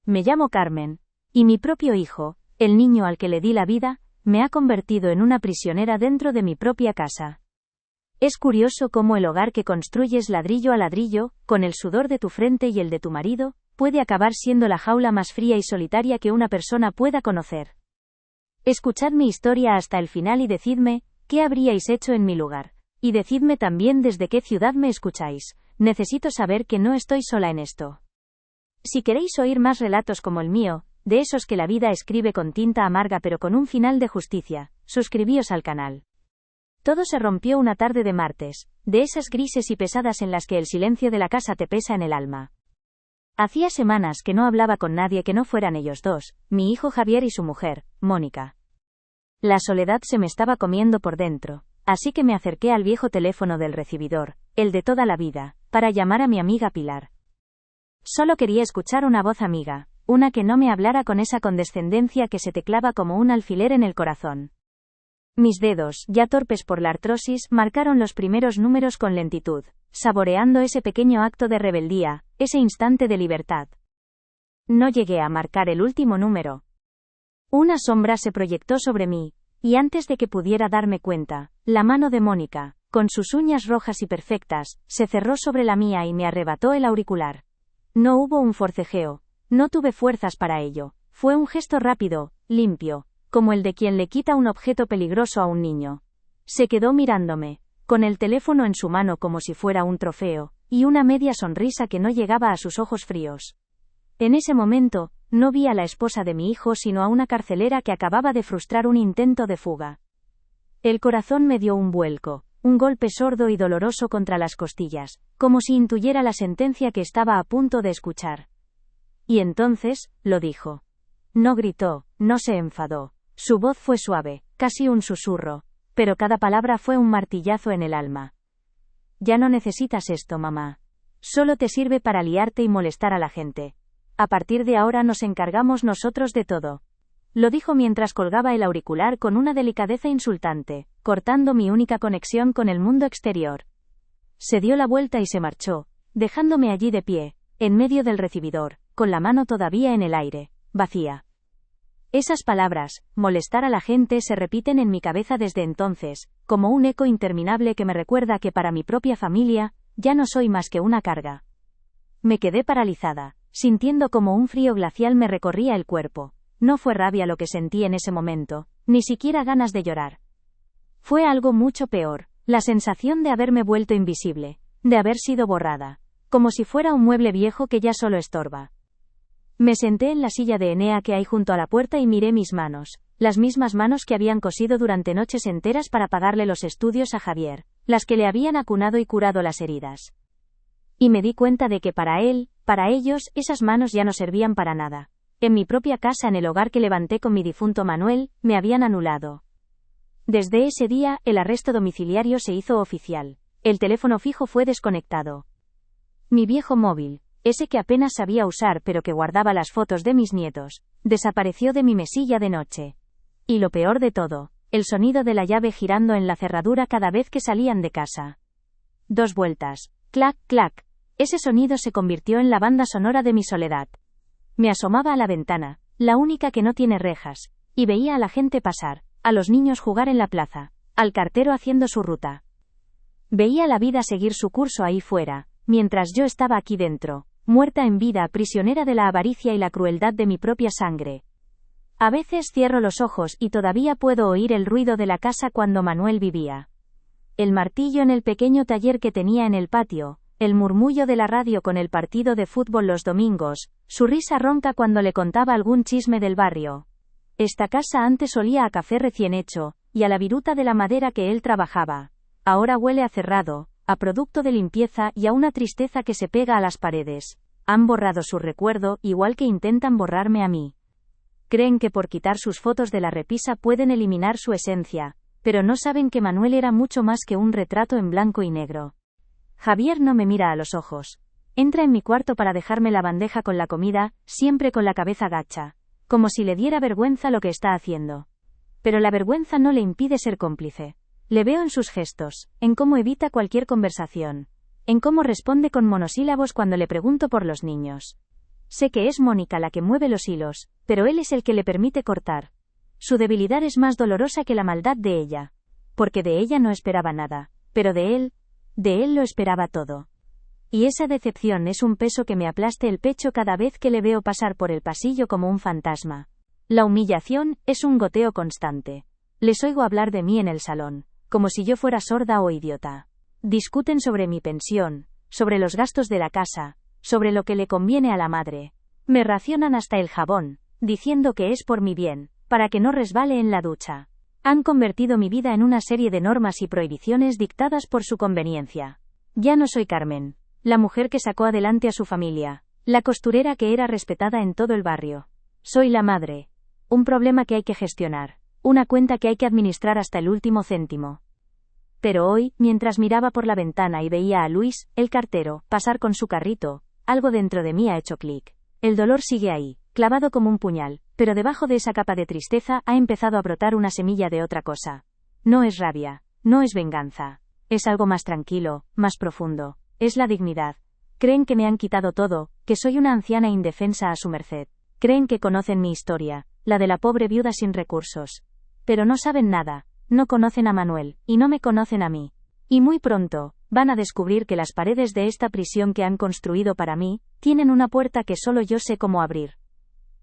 Me llamo Carmen. Y mi propio hijo, el niño al que le di la vida, me ha convertido en una prisionera dentro de mi propia casa. Es curioso cómo el hogar que construyes ladrillo a ladrillo, con el sudor de tu frente y el de tu marido, puede acabar siendo la jaula más fría y solitaria que una persona pueda conocer. Escuchad mi historia hasta el final y decidme, ¿qué habríais hecho en mi lugar? Y decidme también desde qué ciudad me escucháis. Necesito saber que no estoy sola en esto. Si queréis oír más relatos como el mío, de esos que la vida escribe con tinta amarga pero con un final de justicia, suscribíos al canal. Todo se rompió una tarde de martes, de esas grises y pesadas en las que el silencio de la casa te pesa en el alma. Hacía semanas que no hablaba con nadie que no fueran ellos dos, mi hijo Javier y su mujer, Mónica. La soledad se me estaba comiendo por dentro, así que me acerqué al viejo teléfono del recibidor, el de toda la vida, para llamar a mi amiga Pilar. Solo quería escuchar una voz amiga, una que no me hablara con esa condescendencia que se te clava como un alfiler en el corazón. Mis dedos, ya torpes por la artrosis, marcaron los primeros números con lentitud, saboreando ese pequeño acto de rebeldía, ese instante de libertad. No llegué a marcar el último número. Una sombra se proyectó sobre mí, y antes de que pudiera darme cuenta, la mano de Mónica, con sus uñas rojas y perfectas, se cerró sobre la mía y me arrebató el auricular. No hubo un forcejeo, no tuve fuerzas para ello, fue un gesto rápido, limpio, como el de quien le quita un objeto peligroso a un niño. Se quedó mirándome, con el teléfono en su mano como si fuera un trofeo, y una media sonrisa que no llegaba a sus ojos fríos. En ese momento, no vi a la esposa de mi hijo sino a una carcelera que acababa de frustrar un intento de fuga. El corazón me dio un vuelco, un golpe sordo y doloroso contra las costillas, como si intuyera la sentencia que estaba a punto de escuchar. Y entonces, lo dijo. No gritó, no se enfadó. Su voz fue suave, casi un susurro, pero cada palabra fue un martillazo en el alma. Ya no necesitas esto, mamá. Solo te sirve para liarte y molestar a la gente. A partir de ahora nos encargamos nosotros de todo. Lo dijo mientras colgaba el auricular con una delicadeza insultante, cortando mi única conexión con el mundo exterior. Se dio la vuelta y se marchó, dejándome allí de pie, en medio del recibidor, con la mano todavía en el aire, vacía. Esas palabras, molestar a la gente, se repiten en mi cabeza desde entonces, como un eco interminable que me recuerda que para mi propia familia, ya no soy más que una carga. Me quedé paralizada, sintiendo como un frío glacial me recorría el cuerpo. No fue rabia lo que sentí en ese momento, ni siquiera ganas de llorar. Fue algo mucho peor, la sensación de haberme vuelto invisible, de haber sido borrada, como si fuera un mueble viejo que ya solo estorba. Me senté en la silla de Enea que hay junto a la puerta y miré mis manos, las mismas manos que habían cosido durante noches enteras para pagarle los estudios a Javier, las que le habían acunado y curado las heridas. Y me di cuenta de que para él, para ellos, esas manos ya no servían para nada. En mi propia casa, en el hogar que levanté con mi difunto Manuel, me habían anulado. Desde ese día, el arresto domiciliario se hizo oficial. El teléfono fijo fue desconectado. Mi viejo móvil, ese que apenas sabía usar pero que guardaba las fotos de mis nietos, desapareció de mi mesilla de noche. Y lo peor de todo, el sonido de la llave girando en la cerradura cada vez que salían de casa. 2 vueltas, clac, clac. Ese sonido se convirtió en la banda sonora de mi soledad. Me asomaba a la ventana, la única que no tiene rejas, y veía a la gente pasar, a los niños jugar en la plaza, al cartero haciendo su ruta. Veía la vida seguir su curso ahí fuera, mientras yo estaba aquí dentro, muerta en vida, prisionera de la avaricia y la crueldad de mi propia sangre. A veces cierro los ojos y todavía puedo oír el ruido de la casa cuando Manuel vivía. El martillo en el pequeño taller que tenía en el patio, el murmullo de la radio con el partido de fútbol los domingos, su risa ronca cuando le contaba algún chisme del barrio. Esta casa antes olía a café recién hecho, y a la viruta de la madera que él trabajaba. Ahora huele a cerrado, a producto de limpieza y a una tristeza que se pega a las paredes. Han borrado su recuerdo, igual que intentan borrarme a mí. Creen que por quitar sus fotos de la repisa pueden eliminar su esencia, pero no saben que Manuel era mucho más que un retrato en blanco y negro. Javier no me mira a los ojos. Entra en mi cuarto para dejarme la bandeja con la comida, siempre con la cabeza gacha, como si le diera vergüenza lo que está haciendo. Pero la vergüenza no le impide ser cómplice. Le veo en sus gestos, en cómo evita cualquier conversación, en cómo responde con monosílabos cuando le pregunto por los niños. Sé que es Mónica la que mueve los hilos, pero él es el que le permite cortar. Su debilidad es más dolorosa que la maldad de ella. Porque de ella no esperaba nada, pero de él lo esperaba todo. Y esa decepción es un peso que me aplaste el pecho cada vez que le veo pasar por el pasillo como un fantasma. La humillación es un goteo constante. Les oigo hablar de mí en el salón, como si yo fuera sorda o idiota. Discuten sobre mi pensión, sobre los gastos de la casa, sobre lo que le conviene a la madre. Me racionan hasta el jabón, diciendo que es por mi bien, para que no resbale en la ducha. Han convertido mi vida en una serie de normas y prohibiciones dictadas por su conveniencia. Ya no soy Carmen, la mujer que sacó adelante a su familia, la costurera que era respetada en todo el barrio. Soy la madre. Un problema que hay que gestionar, una cuenta que hay que administrar hasta el último céntimo. Pero hoy, mientras miraba por la ventana y veía a Luis, el cartero, pasar con su carrito, algo dentro de mí ha hecho clic. El dolor sigue ahí, clavado como un puñal, pero debajo de esa capa de tristeza ha empezado a brotar una semilla de otra cosa. No es rabia, no es venganza. Es algo más tranquilo, más profundo. Es la dignidad. Creen que me han quitado todo, que soy una anciana indefensa a su merced. Creen que conocen mi historia, la de la pobre viuda sin recursos. Pero no saben nada, no conocen a Manuel, y no me conocen a mí. Y muy pronto, van a descubrir que las paredes de esta prisión que han construido para mí, tienen una puerta que solo yo sé cómo abrir.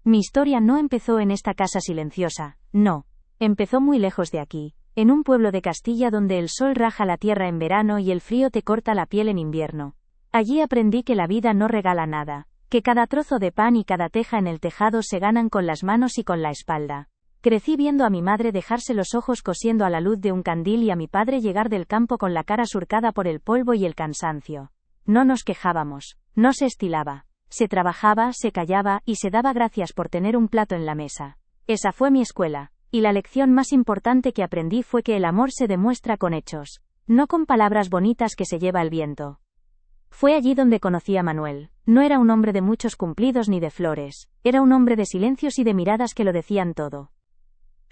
Mi historia no empezó en esta casa silenciosa, no. Empezó muy lejos de aquí, en un pueblo de Castilla donde el sol raja la tierra en verano y el frío te corta la piel en invierno. Allí aprendí que la vida no regala nada, que cada trozo de pan y cada teja en el tejado se ganan con las manos y con la espalda. Crecí viendo a mi madre dejarse los ojos cosiendo a la luz de un candil y a mi padre llegar del campo con la cara surcada por el polvo y el cansancio. No nos quejábamos, no se estilaba. Se trabajaba, se callaba y se daba gracias por tener un plato en la mesa. Esa fue mi escuela, y la lección más importante que aprendí fue que el amor se demuestra con hechos, no con palabras bonitas que se lleva el viento. Fue allí donde conocí a Manuel. No era un hombre de muchos cumplidos ni de flores, era un hombre de silencios y de miradas que lo decían todo.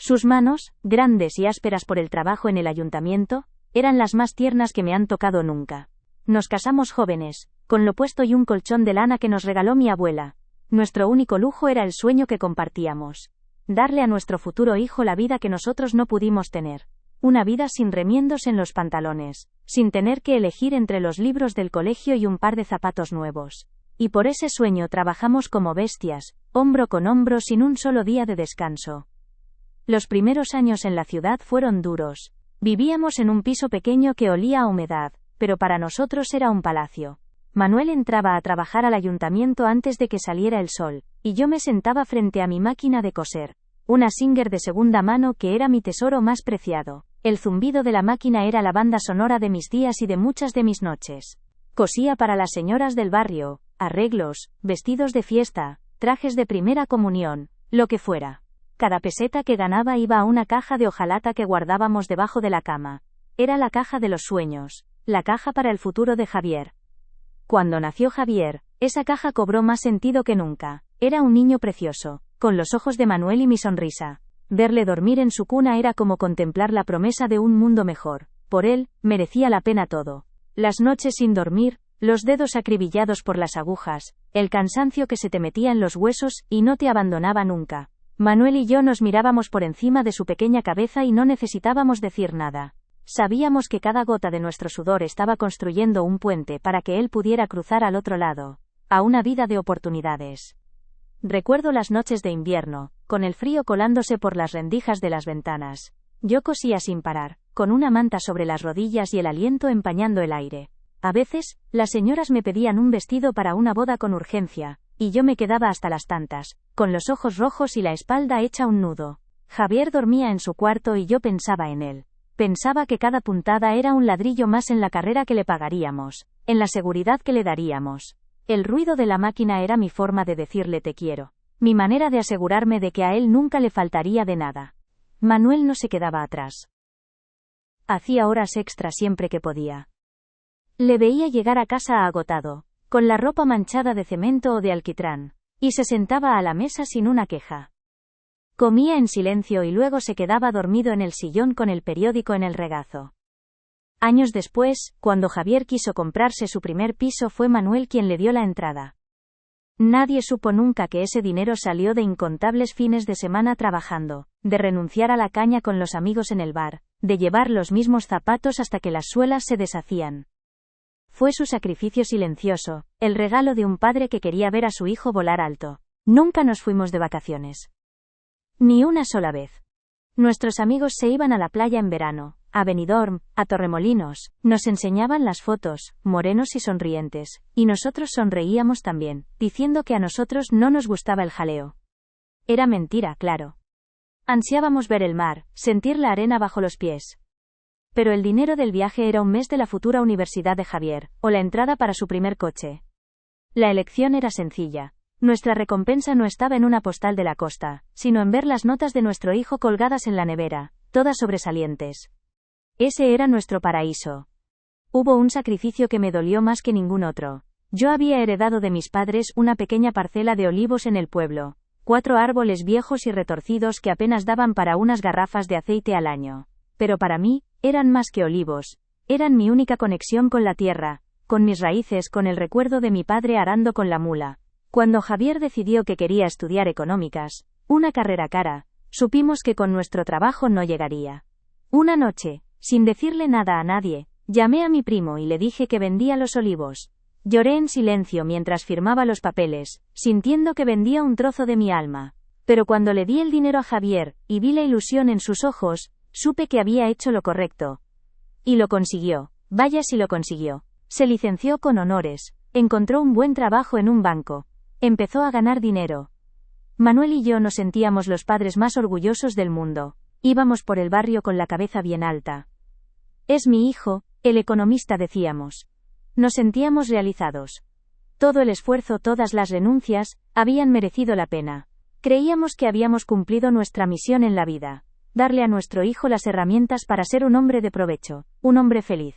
Sus manos, grandes y ásperas por el trabajo en el ayuntamiento, eran las más tiernas que me han tocado nunca. Nos casamos jóvenes, con lo puesto y un colchón de lana que nos regaló mi abuela. Nuestro único lujo era el sueño que compartíamos. Darle a nuestro futuro hijo la vida que nosotros no pudimos tener. Una vida sin remiendos en los pantalones, sin tener que elegir entre los libros del colegio y un par de zapatos nuevos. Y por ese sueño trabajamos como bestias, hombro con hombro sin un solo día de descanso. Los primeros años en la ciudad fueron duros. Vivíamos en un piso pequeño que olía a humedad, pero para nosotros era un palacio. Manuel entraba a trabajar al ayuntamiento antes de que saliera el sol, y yo me sentaba frente a mi máquina de coser. Una Singer de segunda mano que era mi tesoro más preciado. El zumbido de la máquina era la banda sonora de mis días y de muchas de mis noches. Cosía para las señoras del barrio, arreglos, vestidos de fiesta, trajes de primera comunión, lo que fuera. Cada peseta que ganaba iba a una caja de hojalata que guardábamos debajo de la cama. Era la caja de los sueños, la caja para el futuro de Javier. Cuando nació Javier, esa caja cobró más sentido que nunca. Era un niño precioso, con los ojos de Manuel y mi sonrisa. Verle dormir en su cuna era como contemplar la promesa de un mundo mejor. Por él, merecía la pena todo. Las noches sin dormir, los dedos acribillados por las agujas, el cansancio que se te metía en los huesos y no te abandonaba nunca. Manuel y yo nos mirábamos por encima de su pequeña cabeza y no necesitábamos decir nada. Sabíamos que cada gota de nuestro sudor estaba construyendo un puente para que él pudiera cruzar al otro lado, a una vida de oportunidades. Recuerdo las noches de invierno, con el frío colándose por las rendijas de las ventanas. Yo cosía sin parar, con una manta sobre las rodillas y el aliento empañando el aire. A veces, las señoras me pedían un vestido para una boda con urgencia, y yo me quedaba hasta las tantas, con los ojos rojos y la espalda hecha un nudo. Javier dormía en su cuarto y yo pensaba en él. Pensaba que cada puntada era un ladrillo más en la carrera que le pagaríamos, en la seguridad que le daríamos. El ruido de la máquina era mi forma de decirle te quiero, mi manera de asegurarme de que a él nunca le faltaría de nada. Manuel no se quedaba atrás. Hacía horas extra siempre que podía. Le veía llegar a casa agotado, con la ropa manchada de cemento o de alquitrán, y se sentaba a la mesa sin una queja. Comía en silencio y luego se quedaba dormido en el sillón con el periódico en el regazo. Años después, cuando Javier quiso comprarse su primer piso, fue Manuel quien le dio la entrada. Nadie supo nunca que ese dinero salió de incontables fines de semana trabajando, de renunciar a la caña con los amigos en el bar, de llevar los mismos zapatos hasta que las suelas se deshacían. Fue su sacrificio silencioso, el regalo de un padre que quería ver a su hijo volar alto. Nunca nos fuimos de vacaciones. Ni una sola vez. Nuestros amigos se iban a la playa en verano, a Benidorm, a Torremolinos, nos enseñaban las fotos, morenos y sonrientes, y nosotros sonreíamos también, diciendo que a nosotros no nos gustaba el jaleo. Era mentira, claro. Ansiábamos ver el mar, sentir la arena bajo los pies. Pero el dinero del viaje era un mes de la futura universidad de Javier, o la entrada para su primer coche. La elección era sencilla. Nuestra recompensa no estaba en una postal de la costa, sino en ver las notas de nuestro hijo colgadas en la nevera, todas sobresalientes. Ese era nuestro paraíso. Hubo un sacrificio que me dolió más que ningún otro. Yo había heredado de mis padres una pequeña parcela de olivos en el pueblo, 4 árboles viejos y retorcidos que apenas daban para unas garrafas de aceite al año. Pero para mí, eran más que olivos, eran mi única conexión con la tierra, con mis raíces, con el recuerdo de mi padre arando con la mula. Cuando Javier decidió que quería estudiar económicas, una carrera cara, supimos que con nuestro trabajo no llegaría. Una noche, sin decirle nada a nadie, llamé a mi primo y le dije que vendía los olivos. Lloré en silencio mientras firmaba los papeles, sintiendo que vendía un trozo de mi alma. Pero cuando le di el dinero a Javier, y vi la ilusión en sus ojos, supe que había hecho lo correcto. Y lo consiguió. Vaya si lo consiguió. Se licenció con honores, encontró un buen trabajo en un banco. Empezó a ganar dinero. Manuel y yo nos sentíamos los padres más orgullosos del mundo. Íbamos por el barrio con la cabeza bien alta. Es mi hijo, el economista, decíamos. Nos sentíamos realizados. Todo el esfuerzo, todas las renuncias, habían merecido la pena. Creíamos que habíamos cumplido nuestra misión en la vida. Darle a nuestro hijo las herramientas para ser un hombre de provecho, un hombre feliz.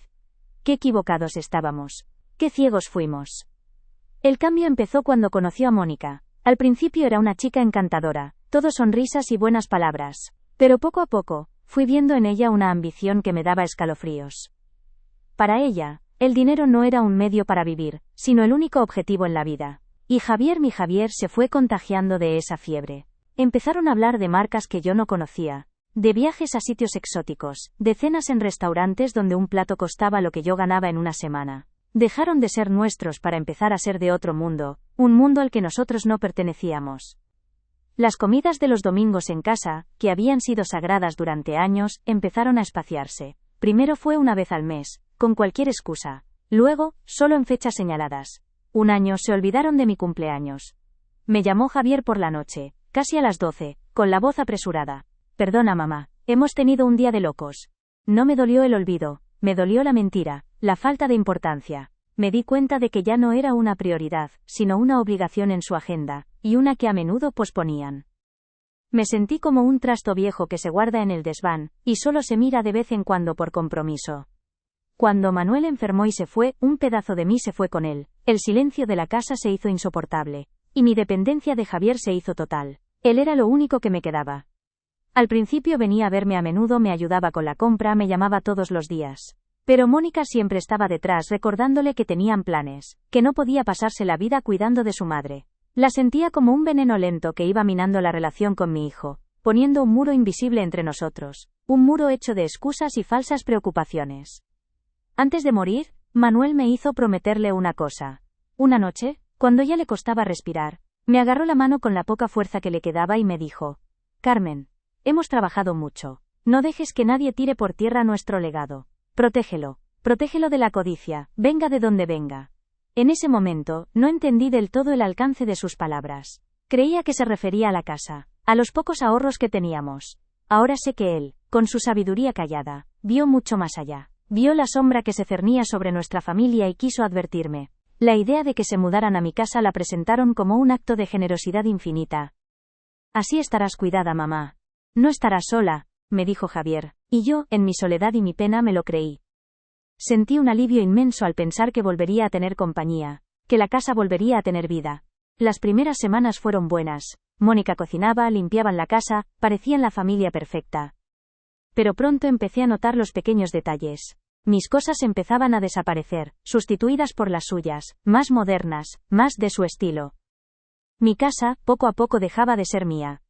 Qué equivocados estábamos. Qué ciegos fuimos. El cambio empezó cuando conoció a Mónica. Al principio era una chica encantadora, todo sonrisas y buenas palabras. Pero poco a poco, fui viendo en ella una ambición que me daba escalofríos. Para ella, el dinero no era un medio para vivir, sino el único objetivo en la vida. Y Javier, mi Javier, se fue contagiando de esa fiebre. Empezaron a hablar de marcas que yo no conocía, de viajes a sitios exóticos, de cenas en restaurantes donde un plato costaba lo que yo ganaba en una semana. Dejaron de ser nuestros para empezar a ser de otro mundo, un mundo al que nosotros no pertenecíamos. Las comidas de los domingos en casa, que habían sido sagradas durante años, empezaron a espaciarse. Primero fue una vez al mes, con cualquier excusa. Luego, solo en fechas señaladas. Un año se olvidaron de mi cumpleaños. Me llamó Javier por la noche, casi a las 12, con la voz apresurada. Perdona, mamá, hemos tenido un día de locos. No me dolió el olvido, me dolió la mentira, la falta de importancia. Me di cuenta de que ya no era una prioridad, sino una obligación en su agenda, y una que a menudo posponían. Me sentí como un trasto viejo que se guarda en el desván, y solo se mira de vez en cuando por compromiso. Cuando Manuel enfermó y se fue, un pedazo de mí se fue con él, el silencio de la casa se hizo insoportable, y mi dependencia de Javier se hizo total. Él era lo único que me quedaba. Al principio venía a verme a menudo, me ayudaba con la compra, me llamaba todos los días. Pero Mónica siempre estaba detrás recordándole que tenían planes, que no podía pasarse la vida cuidando de su madre. La sentía como un veneno lento que iba minando la relación con mi hijo, poniendo un muro invisible entre nosotros, un muro hecho de excusas y falsas preocupaciones. Antes de morir, Manuel me hizo prometerle una cosa. Una noche, cuando ya le costaba respirar, me agarró la mano con la poca fuerza que le quedaba y me dijo: Carmen, hemos trabajado mucho. No dejes que nadie tire por tierra nuestro legado. Protégelo. Protégelo de la codicia, venga de donde venga. En ese momento, no entendí del todo el alcance de sus palabras. Creía que se refería a la casa, a los pocos ahorros que teníamos. Ahora sé que él, con su sabiduría callada, vio mucho más allá. Vio la sombra que se cernía sobre nuestra familia y quiso advertirme. La idea de que se mudaran a mi casa la presentaron como un acto de generosidad infinita. Así estarás cuidada, mamá. No estarás sola, me dijo Javier, y yo, en mi soledad y mi pena, me lo creí. Sentí un alivio inmenso al pensar que volvería a tener compañía, que la casa volvería a tener vida. Las primeras semanas fueron buenas. Mónica cocinaba, limpiaban la casa, parecían la familia perfecta. Pero pronto empecé a notar los pequeños detalles. Mis cosas empezaban a desaparecer, sustituidas por las suyas, más modernas, más de su estilo. Mi casa, poco a poco dejaba de ser mía.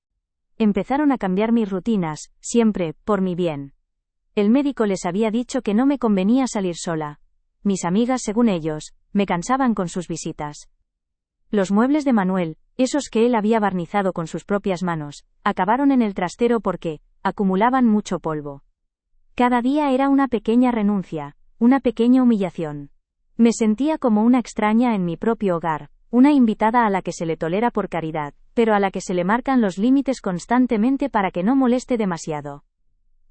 Empezaron a cambiar mis rutinas, siempre, por mi bien. El médico les había dicho que no me convenía salir sola. Mis amigas, según ellos, me cansaban con sus visitas. Los muebles de Manuel, esos que él había barnizado con sus propias manos, acabaron en el trastero porque acumulaban mucho polvo. Cada día era una pequeña renuncia, una pequeña humillación. Me sentía como una extraña en mi propio hogar, una invitada a la que se le tolera por caridad, pero a la que se le marcan los límites constantemente para que no moleste demasiado.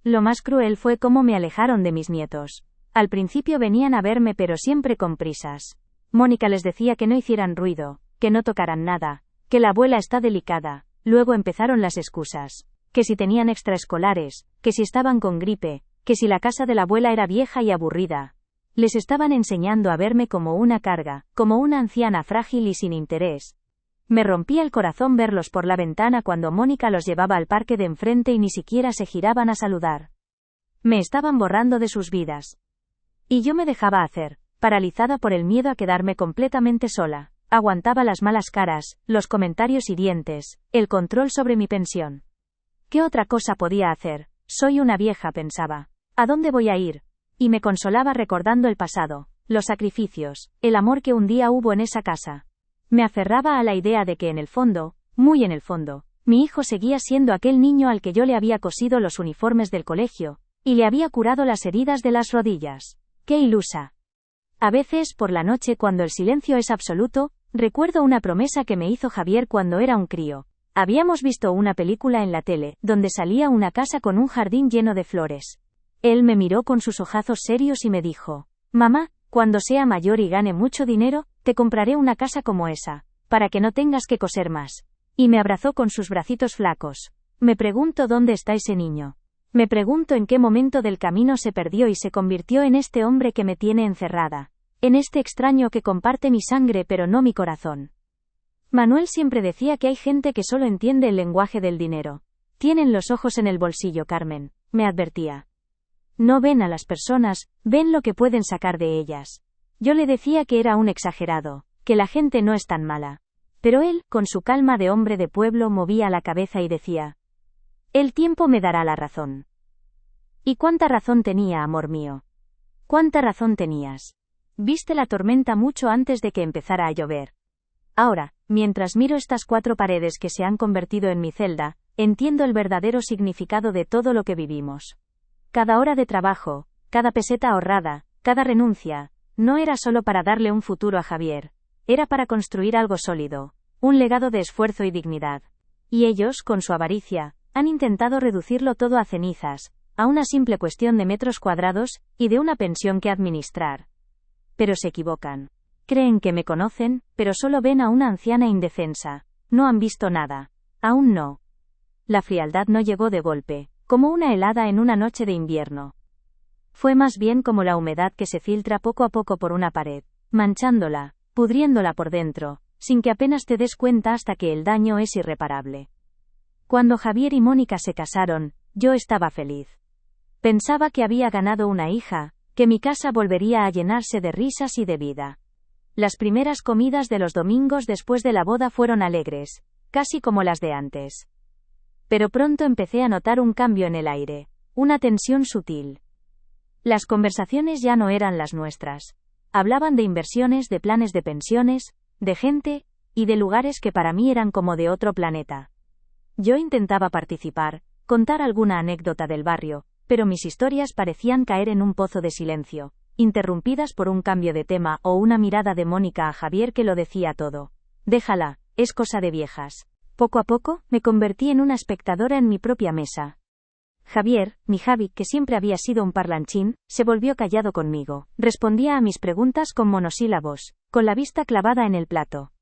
Lo más cruel fue cómo me alejaron de mis nietos. Al principio venían a verme pero siempre con prisas. Mónica les decía que no hicieran ruido, que no tocaran nada, que la abuela está delicada. Luego empezaron las excusas. Que si tenían extraescolares, que si estaban con gripe, que si la casa de la abuela era vieja y aburrida. Les estaban enseñando a verme como una carga, como una anciana frágil y sin interés. Me rompía el corazón verlos por la ventana cuando Mónica los llevaba al parque de enfrente y ni siquiera se giraban a saludar. Me estaban borrando de sus vidas. Y yo me dejaba hacer, paralizada por el miedo a quedarme completamente sola. Aguantaba las malas caras, los comentarios hirientes, el control sobre mi pensión. ¿Qué otra cosa podía hacer? Soy una vieja, pensaba. ¿A dónde voy a ir? Y me consolaba recordando el pasado, los sacrificios, el amor que un día hubo en esa casa. Me aferraba a la idea de que en el fondo, muy en el fondo, mi hijo seguía siendo aquel niño al que yo le había cosido los uniformes del colegio, y le había curado las heridas de las rodillas. ¡Qué ilusa! A veces, por la noche cuando el silencio es absoluto, recuerdo una promesa que me hizo Javier cuando era un crío. Habíamos visto una película en la tele, donde salía una casa con un jardín lleno de flores. Él me miró con sus ojazos serios y me dijo: «Mamá, cuando sea mayor y gane mucho dinero, te compraré una casa como esa, para que no tengas que coser más». Y me abrazó con sus bracitos flacos. Me pregunto dónde está ese niño. Me pregunto en qué momento del camino se perdió y se convirtió en este hombre que me tiene encerrada. En este extraño que comparte mi sangre pero no mi corazón. Manuel siempre decía que hay gente que solo entiende el lenguaje del dinero. Tienen los ojos en el bolsillo, Carmen, me advertía. No ven a las personas, ven lo que pueden sacar de ellas. Yo le decía que era un exagerado, que la gente no es tan mala. Pero él, con su calma de hombre de pueblo, movía la cabeza y decía: «El tiempo me dará la razón». ¿Y cuánta razón tenía, amor mío? ¿Cuánta razón tenías? Viste la tormenta mucho antes de que empezara a llover. Ahora, mientras miro estas 4 paredes que se han convertido en mi celda, entiendo el verdadero significado de todo lo que vivimos. Cada hora de trabajo, cada peseta ahorrada, cada renuncia, no era solo para darle un futuro a Javier, era para construir algo sólido, un legado de esfuerzo y dignidad. Y ellos, con su avaricia, han intentado reducirlo todo a cenizas, a una simple cuestión de metros cuadrados, y de una pensión que administrar. Pero se equivocan. Creen que me conocen, pero solo ven a una anciana indefensa. No han visto nada. Aún no. La frialdad no llegó de golpe, como una helada en una noche de invierno. Fue más bien como la humedad que se filtra poco a poco por una pared, manchándola, pudriéndola por dentro, sin que apenas te des cuenta hasta que el daño es irreparable. Cuando Javier y Mónica se casaron, yo estaba feliz. Pensaba que había ganado una hija, que mi casa volvería a llenarse de risas y de vida. Las primeras comidas de los domingos después de la boda fueron alegres, casi como las de antes. Pero pronto empecé a notar un cambio en el aire, una tensión sutil. Las conversaciones ya no eran las nuestras. Hablaban de inversiones, de planes de pensiones, de gente, y de lugares que para mí eran como de otro planeta. Yo intentaba participar, contar alguna anécdota del barrio, pero mis historias parecían caer en un pozo de silencio, interrumpidas por un cambio de tema o una mirada de Mónica a Javier que lo decía todo. Déjala, es cosa de viejas. Poco a poco, me convertí en una espectadora en mi propia mesa. Javier, mi Javi, que siempre había sido un parlanchín, se volvió callado conmigo. Respondía a mis preguntas con monosílabos, con la vista clavada en el plato.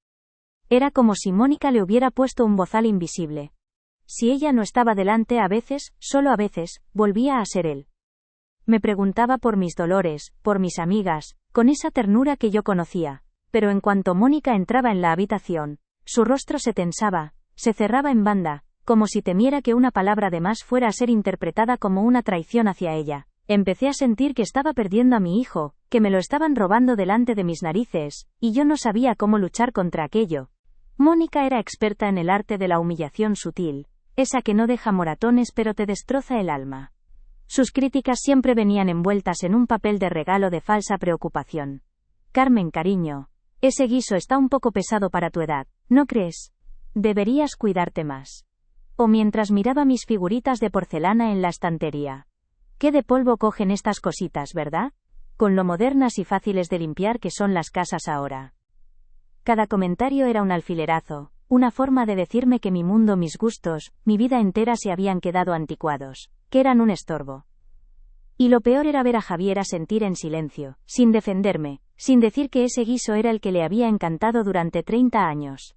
Era como si Mónica le hubiera puesto un bozal invisible. Si ella no estaba delante a veces, solo a veces, volvía a ser él. Me preguntaba por mis dolores, por mis amigas, con esa ternura que yo conocía, pero en cuanto Mónica entraba en la habitación, su rostro se tensaba, se cerraba en banda, como si temiera que una palabra de más fuera a ser interpretada como una traición hacia ella. Empecé a sentir que estaba perdiendo a mi hijo, que me lo estaban robando delante de mis narices, y yo no sabía cómo luchar contra aquello. Mónica era experta en el arte de la humillación sutil, esa que no deja moratones pero te destroza el alma. Sus críticas siempre venían envueltas en un papel de regalo de falsa preocupación. Carmen, cariño, ese guiso está un poco pesado para tu edad, ¿no crees? Deberías cuidarte más. O mientras miraba mis figuritas de porcelana en la estantería. ¿Qué de polvo cogen estas cositas, verdad? Con lo modernas y fáciles de limpiar que son las casas ahora. Cada comentario era un alfilerazo, una forma de decirme que mi mundo, mis gustos, mi vida entera se habían quedado anticuados, que eran un estorbo. Y lo peor era ver a Javier asentir en silencio, sin defenderme, sin decir que ese guiso era el que le había encantado durante 30 años.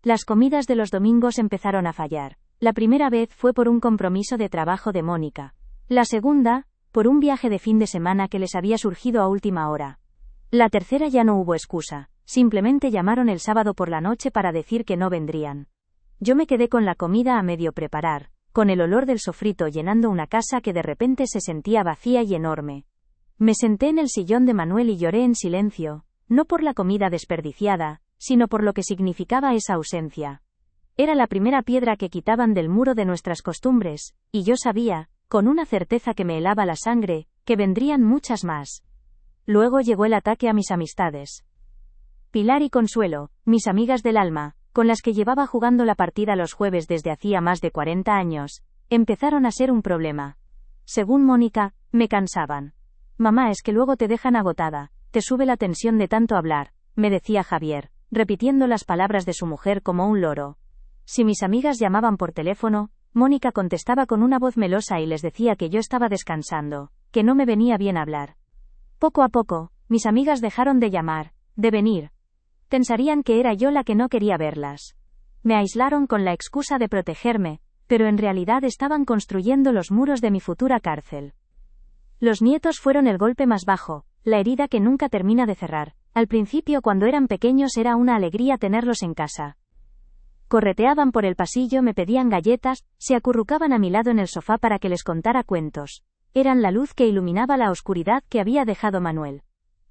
Las comidas de los domingos empezaron a fallar. La primera vez fue por un compromiso de trabajo de Mónica. La segunda, por un viaje de fin de semana que les había surgido a última hora. La tercera ya no hubo excusa. Simplemente llamaron el sábado por la noche para decir que no vendrían. Yo me quedé con la comida a medio preparar, con el olor del sofrito llenando una casa que de repente se sentía vacía y enorme. Me senté en el sillón de Manuel y lloré en silencio, no por la comida desperdiciada, sino por lo que significaba esa ausencia. Era la primera piedra que quitaban del muro de nuestras costumbres, y yo sabía, con una certeza que me helaba la sangre, que vendrían muchas más. Luego llegó el ataque a mis amistades. Pilar y Consuelo, mis amigas del alma, con las que llevaba jugando la partida los jueves desde hacía más de 40 años, empezaron a ser un problema. Según Mónica, me cansaban. Mamá, es que luego te dejan agotada, te sube la tensión de tanto hablar, me decía Javier, repitiendo las palabras de su mujer como un loro. Si mis amigas llamaban por teléfono, Mónica contestaba con una voz melosa y les decía que yo estaba descansando, que no me venía bien hablar. Poco a poco, mis amigas dejaron de llamar, de venir. Pensarían que era yo la que no quería verlas. Me aislaron con la excusa de protegerme, pero en realidad estaban construyendo los muros de mi futura cárcel. Los nietos fueron el golpe más bajo, la herida que nunca termina de cerrar. Al principio, cuando eran pequeños, era una alegría tenerlos en casa. Correteaban por el pasillo, me pedían galletas, se acurrucaban a mi lado en el sofá para que les contara cuentos. Eran la luz que iluminaba la oscuridad que había dejado Manuel.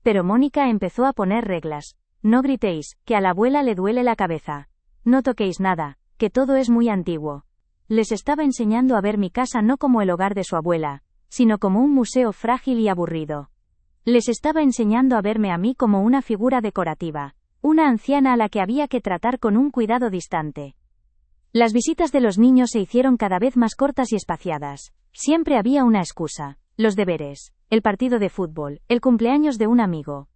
Pero Mónica empezó a poner reglas. No gritéis, que a la abuela le duele la cabeza. No toquéis nada, que todo es muy antiguo. Les estaba enseñando a ver mi casa no como el hogar de su abuela, sino como un museo frágil y aburrido. Les estaba enseñando a verme a mí como una figura decorativa, una anciana a la que había que tratar con un cuidado distante. Las visitas de los niños se hicieron cada vez más cortas y espaciadas. Siempre había una excusa: los deberes, el partido de fútbol, el cumpleaños de un amigo.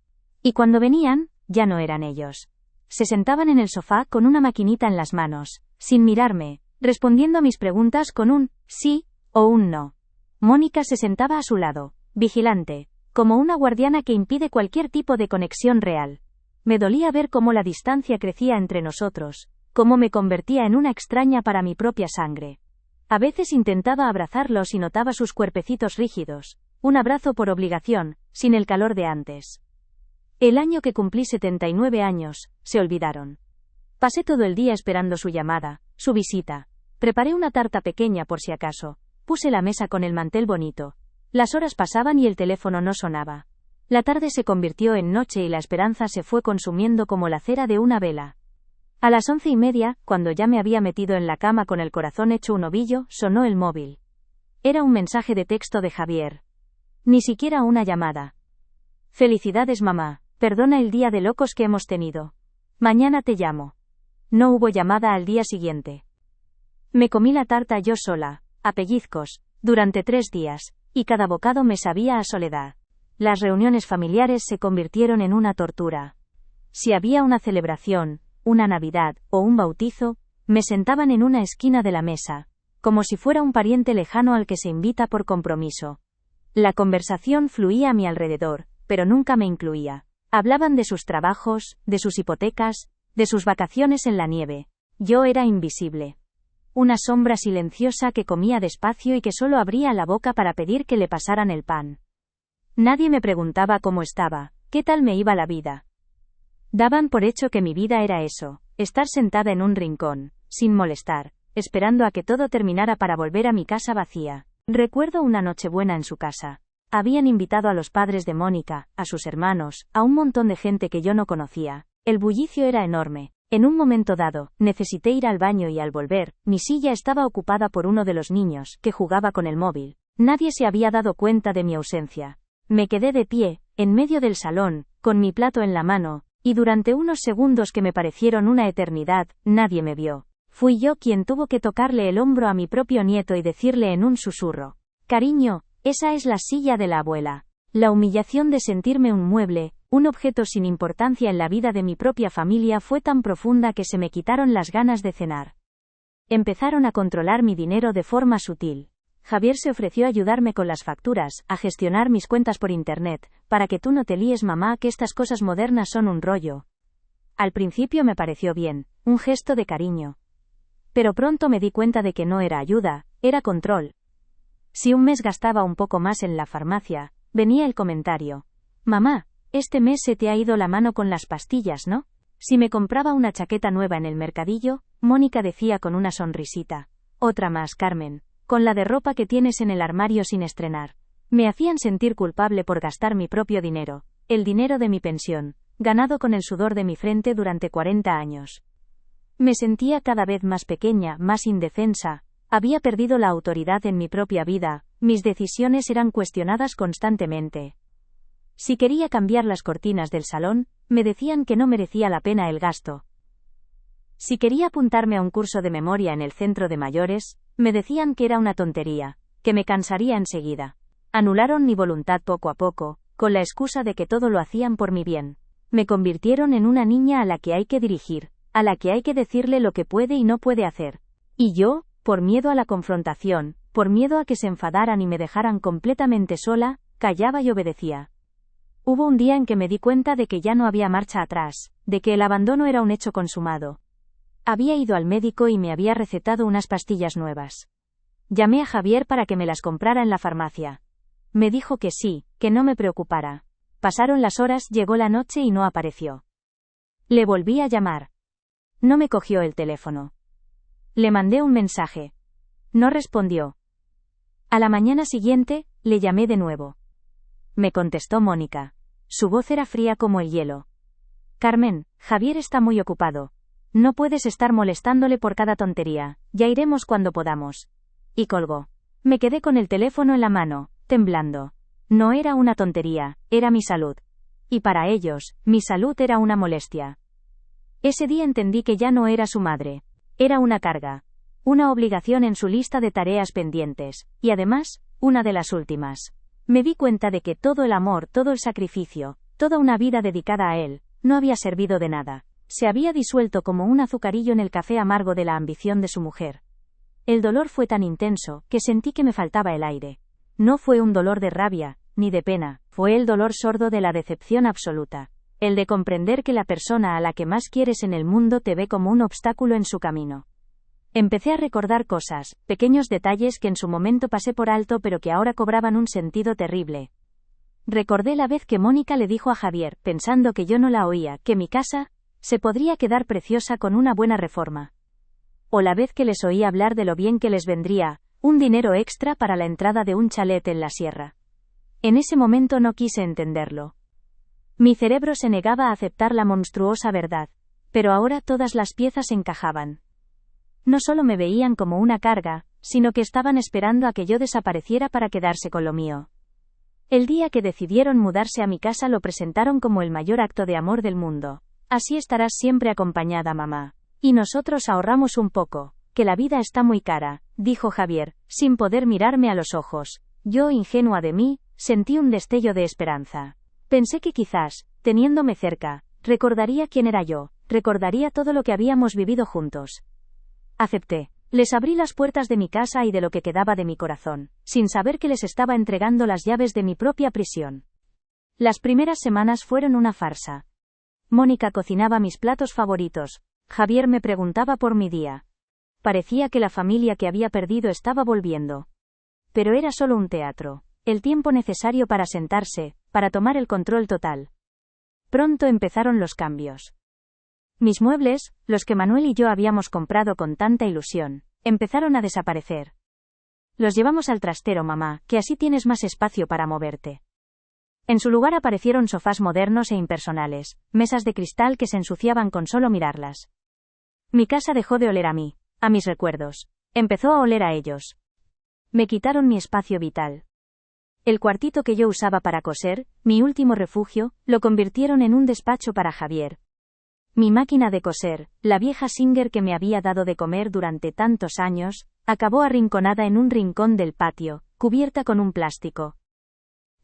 Y cuando venían, ya no eran ellos. Se sentaban en el sofá con una maquinita en las manos, sin mirarme, respondiendo a mis preguntas con un sí o un no. Mónica se sentaba a su lado, vigilante, como una guardiana que impide cualquier tipo de conexión real. Me dolía ver cómo la distancia crecía entre nosotros, cómo me convertía en una extraña para mi propia sangre. A veces intentaba abrazarlos y notaba sus cuerpecitos rígidos, un abrazo por obligación, sin el calor de antes. El año que cumplí 79 años, se olvidaron. Pasé todo el día esperando su llamada, su visita. Preparé una tarta pequeña por si acaso. Puse la mesa con el mantel bonito. Las horas pasaban y el teléfono no sonaba. La tarde se convirtió en noche y la esperanza se fue consumiendo como la cera de una vela. A las 11:30, cuando ya me había metido en la cama con el corazón hecho un ovillo, sonó el móvil. Era un mensaje de texto de Javier. Ni siquiera una llamada. Felicidades, mamá. Perdona el día de locos que hemos tenido. Mañana te llamo. No hubo llamada al día siguiente. Me comí la tarta yo sola, a pellizcos, durante 3 días, y cada bocado me sabía a soledad. Las reuniones familiares se convirtieron en una tortura. Si había una celebración, una Navidad o un bautizo, me sentaban en una esquina de la mesa, como si fuera un pariente lejano al que se invita por compromiso. La conversación fluía a mi alrededor, pero nunca me incluía. Hablaban de sus trabajos, de sus hipotecas, de sus vacaciones en la nieve. Yo era invisible. Una sombra silenciosa que comía despacio y que solo abría la boca para pedir que le pasaran el pan. Nadie me preguntaba cómo estaba, qué tal me iba la vida. Daban por hecho que mi vida era eso, estar sentada en un rincón, sin molestar, esperando a que todo terminara para volver a mi casa vacía. Recuerdo una Nochebuena en su casa. Habían invitado a los padres de Mónica, a sus hermanos, a un montón de gente que yo no conocía. El bullicio era enorme. En un momento dado, necesité ir al baño y al volver, mi silla estaba ocupada por uno de los niños, que jugaba con el móvil. Nadie se había dado cuenta de mi ausencia. Me quedé de pie, en medio del salón, con mi plato en la mano, y durante unos segundos que me parecieron una eternidad, nadie me vio. Fui yo quien tuvo que tocarle el hombro a mi propio nieto y decirle en un susurro: «Cariño, esa es la silla de la abuela». La humillación de sentirme un mueble, un objeto sin importancia en la vida de mi propia familia fue tan profunda que se me quitaron las ganas de cenar. Empezaron a controlar mi dinero de forma sutil. Javier se ofreció a ayudarme con las facturas, a gestionar mis cuentas por internet, para que tú no te líes, mamá, que estas cosas modernas son un rollo. Al principio me pareció bien, un gesto de cariño. Pero pronto me di cuenta de que no era ayuda, era control. Si un mes gastaba un poco más en la farmacia, venía el comentario: «Mamá, este mes se te ha ido la mano con las pastillas, ¿no?». Si me compraba una chaqueta nueva en el mercadillo, Mónica decía con una sonrisita: «Otra más, Carmen, con la de ropa que tienes en el armario sin estrenar». Me hacían sentir culpable por gastar mi propio dinero, el dinero de mi pensión, ganado con el sudor de mi frente durante 40 años. Me sentía cada vez más pequeña, más indefensa. Había perdido la autoridad en mi propia vida, mis decisiones eran cuestionadas constantemente. Si quería cambiar las cortinas del salón, me decían que no merecía la pena el gasto. Si quería apuntarme a un curso de memoria en el centro de mayores, me decían que era una tontería, que me cansaría enseguida. Anularon mi voluntad poco a poco, con la excusa de que todo lo hacían por mi bien. Me convirtieron en una niña a la que hay que dirigir, a la que hay que decirle lo que puede y no puede hacer. Y yo, por miedo a la confrontación, por miedo a que se enfadaran y me dejaran completamente sola, callaba y obedecía. Hubo un día en que me di cuenta de que ya no había marcha atrás, de que el abandono era un hecho consumado. Había ido al médico y me había recetado unas pastillas nuevas. Llamé a Javier para que me las comprara en la farmacia. Me dijo que sí, que no me preocupara. Pasaron las horas, llegó la noche y no apareció. Le volví a llamar. No me cogió el teléfono. Le mandé un mensaje. No respondió. A la mañana siguiente, le llamé de nuevo. Me contestó Mónica. Su voz era fría como el hielo. Carmen, Javier está muy ocupado. No puedes estar molestándole por cada tontería, ya iremos cuando podamos. Y colgó. Me quedé con el teléfono en la mano, temblando. No era una tontería, era mi salud. Y para ellos, mi salud era una molestia. Ese día entendí que ya no era su madre. Era una carga. Una obligación en su lista de tareas pendientes, y además, una de las últimas. Me di cuenta de que todo el amor, todo el sacrificio, toda una vida dedicada a él, no había servido de nada. Se había disuelto como un azucarillo en el café amargo de la ambición de su mujer. El dolor fue tan intenso, que sentí que me faltaba el aire. No fue un dolor de rabia, ni de pena, fue el dolor sordo de la decepción absoluta. El de comprender que la persona a la que más quieres en el mundo te ve como un obstáculo en su camino. Empecé a recordar cosas, pequeños detalles que en su momento pasé por alto pero que ahora cobraban un sentido terrible. Recordé la vez que Mónica le dijo a Javier, pensando que yo no la oía, que mi casa se podría quedar preciosa con una buena reforma. O la vez que les oí hablar de lo bien que les vendría un dinero extra para la entrada de un chalet en la sierra. En ese momento no quise entenderlo. Mi cerebro se negaba a aceptar la monstruosa verdad, pero ahora todas las piezas encajaban. No solo me veían como una carga, sino que estaban esperando a que yo desapareciera para quedarse con lo mío. El día que decidieron mudarse a mi casa lo presentaron como el mayor acto de amor del mundo. Así estarás siempre acompañada, mamá. Y nosotros ahorramos un poco, que la vida está muy cara, dijo Javier, sin poder mirarme a los ojos. Yo, ingenua de mí, sentí un destello de esperanza. Pensé que quizás, teniéndome cerca, recordaría quién era yo, recordaría todo lo que habíamos vivido juntos. Acepté. Les abrí las puertas de mi casa y de lo que quedaba de mi corazón, sin saber que les estaba entregando las llaves de mi propia prisión. Las primeras semanas fueron una farsa. Mónica cocinaba mis platos favoritos. Javier me preguntaba por mi día. Parecía que la familia que había perdido estaba volviendo. Pero era solo un teatro. El tiempo necesario para sentarse, para tomar el control total. Pronto empezaron los cambios. Mis muebles, los que Manuel y yo habíamos comprado con tanta ilusión, empezaron a desaparecer. Los llevamos al trastero, mamá, que así tienes más espacio para moverte. En su lugar aparecieron sofás modernos e impersonales, mesas de cristal que se ensuciaban con solo mirarlas. Mi casa dejó de oler a mí, a mis recuerdos. Empezó a oler a ellos. Me quitaron mi espacio vital. El cuartito que yo usaba para coser, mi último refugio, lo convirtieron en un despacho para Javier. Mi máquina de coser, la vieja Singer que me había dado de comer durante tantos años, acabó arrinconada en un rincón del patio, cubierta con un plástico.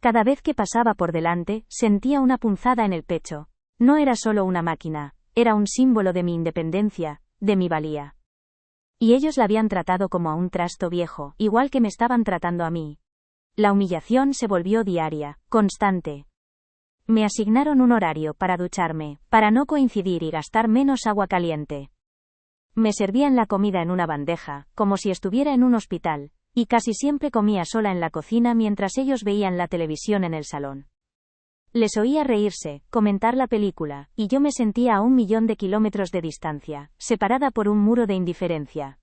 Cada vez que pasaba por delante, sentía una punzada en el pecho. No era solo una máquina, era un símbolo de mi independencia, de mi valía. Y ellos la habían tratado como a un trasto viejo, igual que me estaban tratando a mí. La humillación se volvió diaria, constante. Me asignaron un horario para ducharme, para no coincidir y gastar menos agua caliente. Me servían la comida en una bandeja, como si estuviera en un hospital, y casi siempre comía sola en la cocina mientras ellos veían la televisión en el salón. Les oía reírse, comentar la película, y yo me sentía a 1.000.000 de kilómetros de distancia, separada por un muro de indiferencia.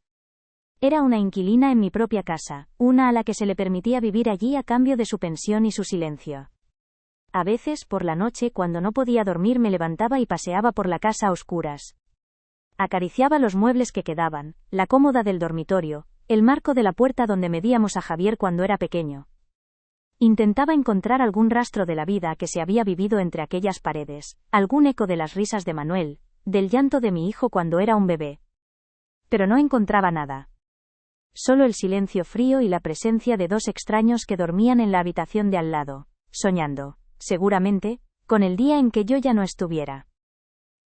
Era una inquilina en mi propia casa, una a la que se le permitía vivir allí a cambio de su pensión y su silencio. A veces, por la noche, cuando no podía dormir, me levantaba y paseaba por la casa a oscuras. Acariciaba los muebles que quedaban, la cómoda del dormitorio, el marco de la puerta donde medíamos a Javier cuando era pequeño. Intentaba encontrar algún rastro de la vida que se había vivido entre aquellas paredes, algún eco de las risas de Manuel, del llanto de mi hijo cuando era un bebé. Pero no encontraba nada. Solo el silencio frío y la presencia de dos extraños que dormían en la habitación de al lado, soñando, seguramente, con el día en que yo ya no estuviera.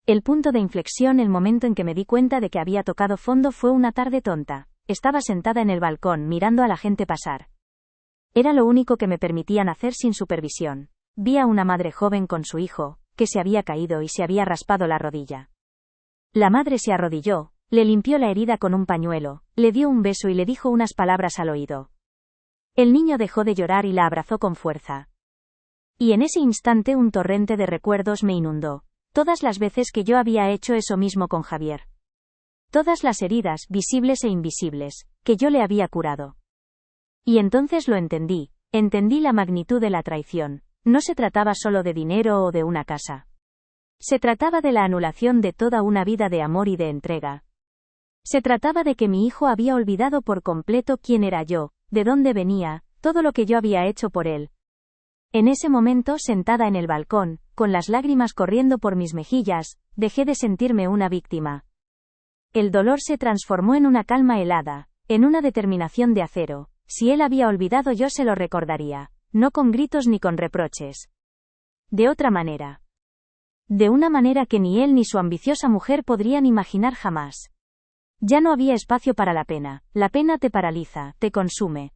El punto de inflexión, el momento en que me di cuenta de que había tocado fondo, fue una tarde tonta. Estaba sentada en el balcón mirando a la gente pasar. Era lo único que me permitían hacer sin supervisión. Vi a una madre joven con su hijo, que se había caído y se había raspado la rodilla. La madre se arrodilló, le limpió la herida con un pañuelo, le dio un beso y le dijo unas palabras al oído. El niño dejó de llorar y la abrazó con fuerza. Y en ese instante un torrente de recuerdos me inundó. Todas las veces que yo había hecho eso mismo con Javier. Todas las heridas, visibles e invisibles, que yo le había curado. Y entonces lo entendí la magnitud de la traición. No se trataba solo de dinero o de una casa. Se trataba de la anulación de toda una vida de amor y de entrega. Se trataba de que mi hijo había olvidado por completo quién era yo, de dónde venía, todo lo que yo había hecho por él. En ese momento, sentada en el balcón, con las lágrimas corriendo por mis mejillas, dejé de sentirme una víctima. El dolor se transformó en una calma helada, en una determinación de acero. Si él había olvidado, yo se lo recordaría, no con gritos ni con reproches. De otra manera. De una manera que ni él ni su ambiciosa mujer podrían imaginar jamás. Ya no había espacio para la pena te paraliza, te consume.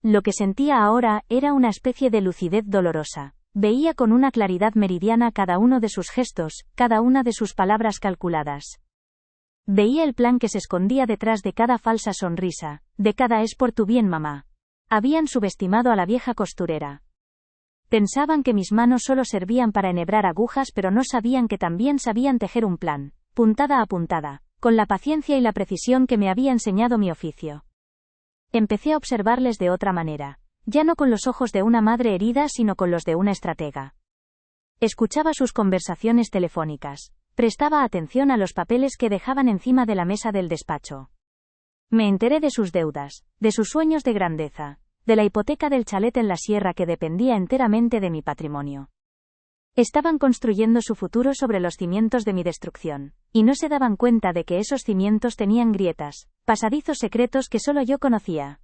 Lo que sentía ahora era una especie de lucidez dolorosa. Veía con una claridad meridiana cada uno de sus gestos, cada una de sus palabras calculadas. Veía el plan que se escondía detrás de cada falsa sonrisa, de cada "es por tu bien, mamá". Habían subestimado a la vieja costurera. Pensaban que mis manos solo servían para enhebrar agujas, pero no sabían que también sabían tejer un plan, puntada a puntada, con la paciencia y la precisión que me había enseñado mi oficio. Empecé a observarles de otra manera, ya no con los ojos de una madre herida, sino con los de una estratega. Escuchaba sus conversaciones telefónicas. Prestaba atención a los papeles que dejaban encima de la mesa del despacho. Me enteré de sus deudas, de sus sueños de grandeza, de la hipoteca del chalet en la sierra que dependía enteramente de mi patrimonio. Estaban construyendo su futuro sobre los cimientos de mi destrucción, y no se daban cuenta de que esos cimientos tenían grietas, pasadizos secretos que solo yo conocía.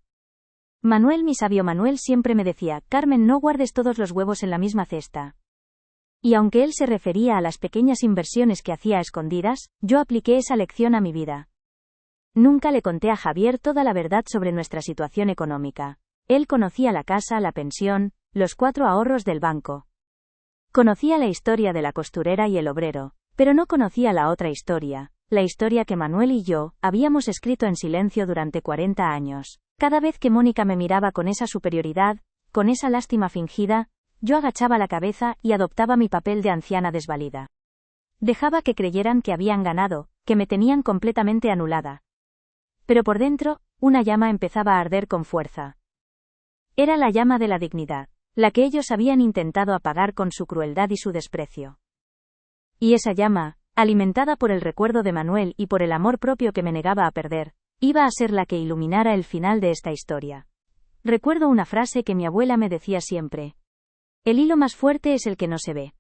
Manuel, mi sabio Manuel, siempre me decía: Carmen, no guardes todos los huevos en la misma cesta. Y aunque él se refería a las pequeñas inversiones que hacía a escondidas, yo apliqué esa lección a mi vida. Nunca le conté a Javier toda la verdad sobre nuestra situación económica. Él conocía la casa, la pensión, los 4 ahorros del banco. Conocía la historia de la costurera y el obrero, pero no conocía la otra historia, la historia que Manuel y yo habíamos escrito en silencio durante 40 años. Cada vez que Mónica me miraba con esa superioridad, con esa lástima fingida, yo agachaba la cabeza y adoptaba mi papel de anciana desvalida. Dejaba que creyeran que habían ganado, que me tenían completamente anulada. Pero por dentro, una llama empezaba a arder con fuerza. Era la llama de la dignidad, la que ellos habían intentado apagar con su crueldad y su desprecio. Y esa llama, alimentada por el recuerdo de Manuel y por el amor propio que me negaba a perder, iba a ser la que iluminara el final de esta historia. Recuerdo una frase que mi abuela me decía siempre. El hilo más fuerte es el que no se ve.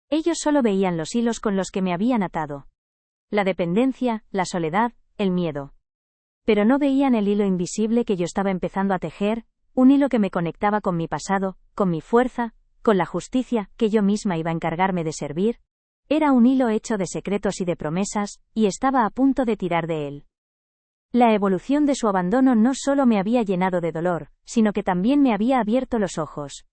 Ellos solo veían los hilos con los que me habían atado. La dependencia, la soledad, el miedo. Pero no veían el hilo invisible que yo estaba empezando a tejer, un hilo que me conectaba con mi pasado, con mi fuerza, con la justicia que yo misma iba a encargarme de servir. Era un hilo hecho de secretos y de promesas, y estaba a punto de tirar de él. La evolución de su abandono no solo me había llenado de dolor, sino que también me había abierto los ojos.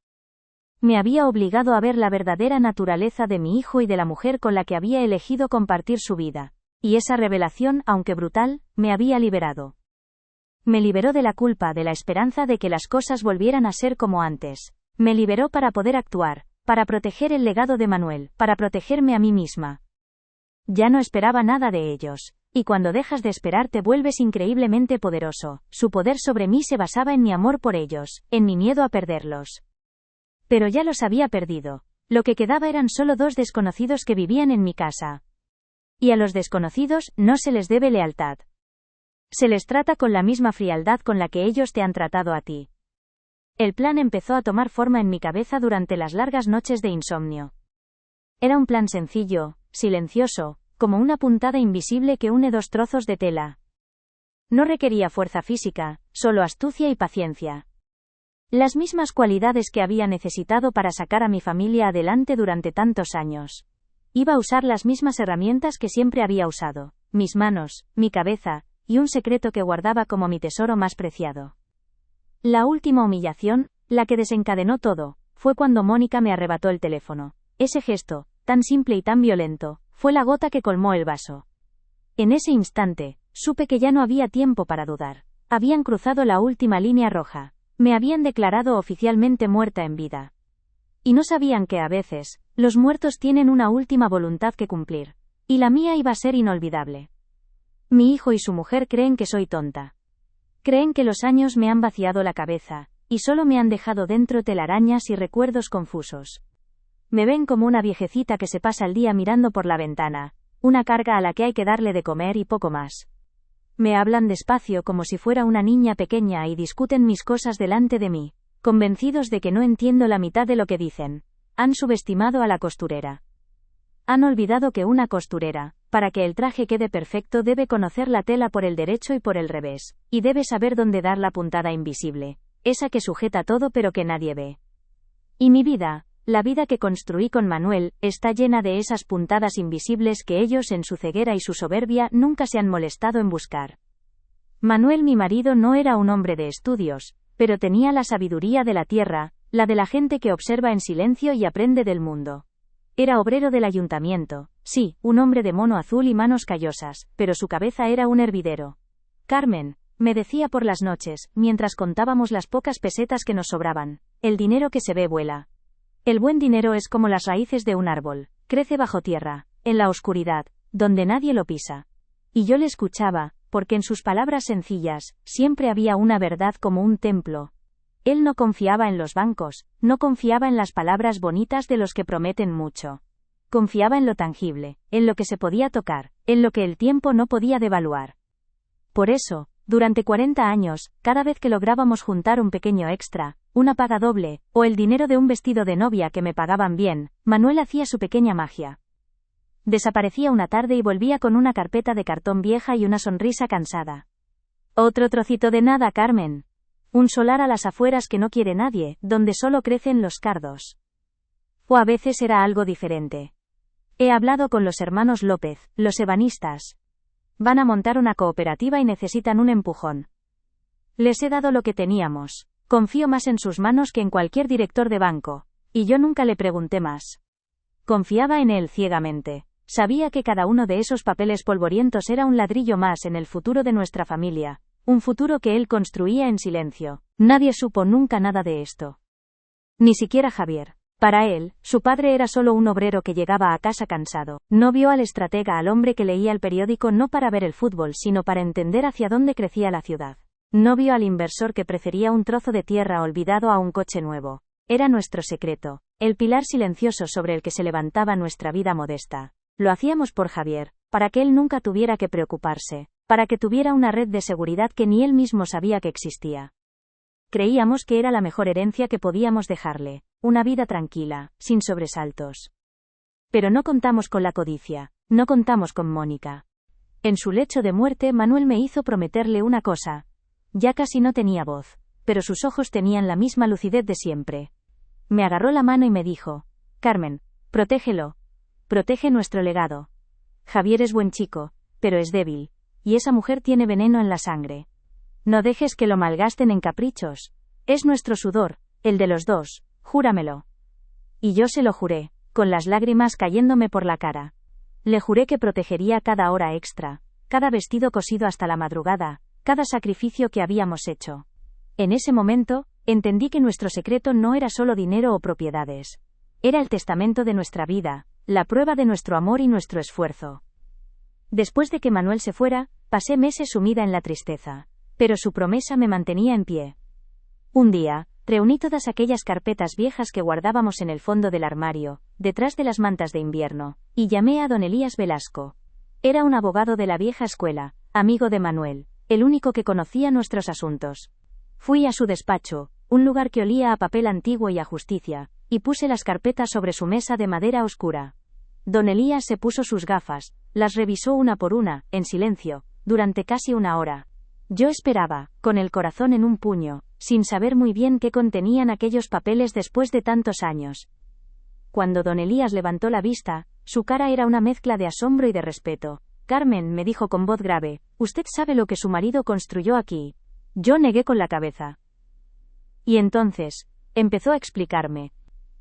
Me había obligado a ver la verdadera naturaleza de mi hijo y de la mujer con la que había elegido compartir su vida. Y esa revelación, aunque brutal, me había liberado. Me liberó de la culpa, de la esperanza de que las cosas volvieran a ser como antes. Me liberó para poder actuar, para proteger el legado de Manuel, para protegerme a mí misma. Ya no esperaba nada de ellos. Y cuando dejas de esperar te vuelves increíblemente poderoso. Su poder sobre mí se basaba en mi amor por ellos, en mi miedo a perderlos. Pero ya los había perdido. Lo que quedaba eran solo dos desconocidos que vivían en mi casa. Y a los desconocidos no se les debe lealtad. Se les trata con la misma frialdad con la que ellos te han tratado a ti. El plan empezó a tomar forma en mi cabeza durante las largas noches de insomnio. Era un plan sencillo, silencioso, como una puntada invisible que une dos trozos de tela. No requería fuerza física, solo astucia y paciencia. Las mismas cualidades que había necesitado para sacar a mi familia adelante durante tantos años. Iba a usar las mismas herramientas que siempre había usado, mis manos, mi cabeza, y un secreto que guardaba como mi tesoro más preciado. La última humillación, la que desencadenó todo, fue cuando Mónica me arrebató el teléfono. Ese gesto, tan simple y tan violento, fue la gota que colmó el vaso. En ese instante, supe que ya no había tiempo para dudar. Habían cruzado la última línea roja. Me habían declarado oficialmente muerta en vida. Y no sabían que a veces, los muertos tienen una última voluntad que cumplir. Y la mía iba a ser inolvidable. Mi hijo y su mujer creen que soy tonta. Creen que los años me han vaciado la cabeza, y solo me han dejado dentro telarañas y recuerdos confusos. Me ven como una viejecita que se pasa el día mirando por la ventana, una carga a la que hay que darle de comer y poco más. Me hablan despacio como si fuera una niña pequeña y discuten mis cosas delante de mí, convencidos de que no entiendo la mitad de lo que dicen. Han subestimado a la costurera. Han olvidado que una costurera, para que el traje quede perfecto, debe conocer la tela por el derecho y por el revés, y debe saber dónde dar la puntada invisible, esa que sujeta todo pero que nadie ve. Y mi vida, la vida que construí con Manuel, está llena de esas puntadas invisibles que ellos en su ceguera y su soberbia nunca se han molestado en buscar. Manuel, mi marido, no era un hombre de estudios, pero tenía la sabiduría de la tierra, la de la gente que observa en silencio y aprende del mundo. Era obrero del ayuntamiento, sí, un hombre de mono azul y manos callosas, pero su cabeza era un hervidero. Carmen, me decía por las noches, mientras contábamos las pocas pesetas que nos sobraban, el dinero que se ve vuela. El buen dinero es como las raíces de un árbol, crece bajo tierra, en la oscuridad, donde nadie lo pisa. Y yo le escuchaba, porque en sus palabras sencillas, siempre había una verdad como un templo. Él no confiaba en los bancos, no confiaba en las palabras bonitas de los que prometen mucho. Confiaba en lo tangible, en lo que se podía tocar, en lo que el tiempo no podía devaluar. Por eso, durante 40 años, cada vez que lográbamos juntar un pequeño extra, una paga doble, o el dinero de un vestido de novia que me pagaban bien, Manuel hacía su pequeña magia. Desaparecía una tarde y volvía con una carpeta de cartón vieja y una sonrisa cansada. Otro trocito de nada, Carmen. Un solar a las afueras que no quiere nadie, donde solo crecen los cardos. O a veces era algo diferente. He hablado con los hermanos López, los ebanistas. Van a montar una cooperativa y necesitan un empujón. Les he dado lo que teníamos. Confío más en sus manos que en cualquier director de banco. Y yo nunca le pregunté más. Confiaba en él ciegamente. Sabía que cada uno de esos papeles polvorientos era un ladrillo más en el futuro de nuestra familia. Un futuro que él construía en silencio. Nadie supo nunca nada de esto. Ni siquiera Javier. Para él, su padre era solo un obrero que llegaba a casa cansado. No vio al estratega, al hombre que leía el periódico no para ver el fútbol sino para entender hacia dónde crecía la ciudad. No vio al inversor que prefería un trozo de tierra olvidado a un coche nuevo. Era nuestro secreto, el pilar silencioso sobre el que se levantaba nuestra vida modesta. Lo hacíamos por Javier, para que él nunca tuviera que preocuparse, para que tuviera una red de seguridad que ni él mismo sabía que existía. Creíamos que era la mejor herencia que podíamos dejarle, una vida tranquila, sin sobresaltos. Pero no contamos con la codicia, no contamos con Mónica. En su lecho de muerte Manuel me hizo prometerle una cosa. Ya casi no tenía voz, pero sus ojos tenían la misma lucidez de siempre. Me agarró la mano y me dijo: Carmen, protégelo. Protege nuestro legado. Javier es buen chico, pero es débil, y esa mujer tiene veneno en la sangre. No dejes que lo malgasten en caprichos. Es nuestro sudor, el de los dos, júramelo. Y yo se lo juré, con las lágrimas cayéndome por la cara. Le juré que protegería cada hora extra, cada vestido cosido hasta la madrugada, cada sacrificio que habíamos hecho. En ese momento, entendí que nuestro secreto no era solo dinero o propiedades. Era el testamento de nuestra vida, la prueba de nuestro amor y nuestro esfuerzo. Después de que Manuel se fuera, pasé meses sumida en la tristeza. Pero su promesa me mantenía en pie. Un día, reuní todas aquellas carpetas viejas que guardábamos en el fondo del armario, detrás de las mantas de invierno, y llamé a don Elías Velasco. Era un abogado de la vieja escuela, amigo de Manuel, el único que conocía nuestros asuntos. Fui a su despacho, un lugar que olía a papel antiguo y a justicia, y puse las carpetas sobre su mesa de madera oscura. Don Elías se puso sus gafas, las revisó una por una, en silencio, durante casi una hora. Yo esperaba, con el corazón en un puño, sin saber muy bien qué contenían aquellos papeles después de tantos años. Cuando don Elías levantó la vista, su cara era una mezcla de asombro y de respeto. Carmen, me dijo con voz grave, usted sabe lo que su marido construyó aquí. Yo negué con la cabeza. Y entonces, empezó a explicarme.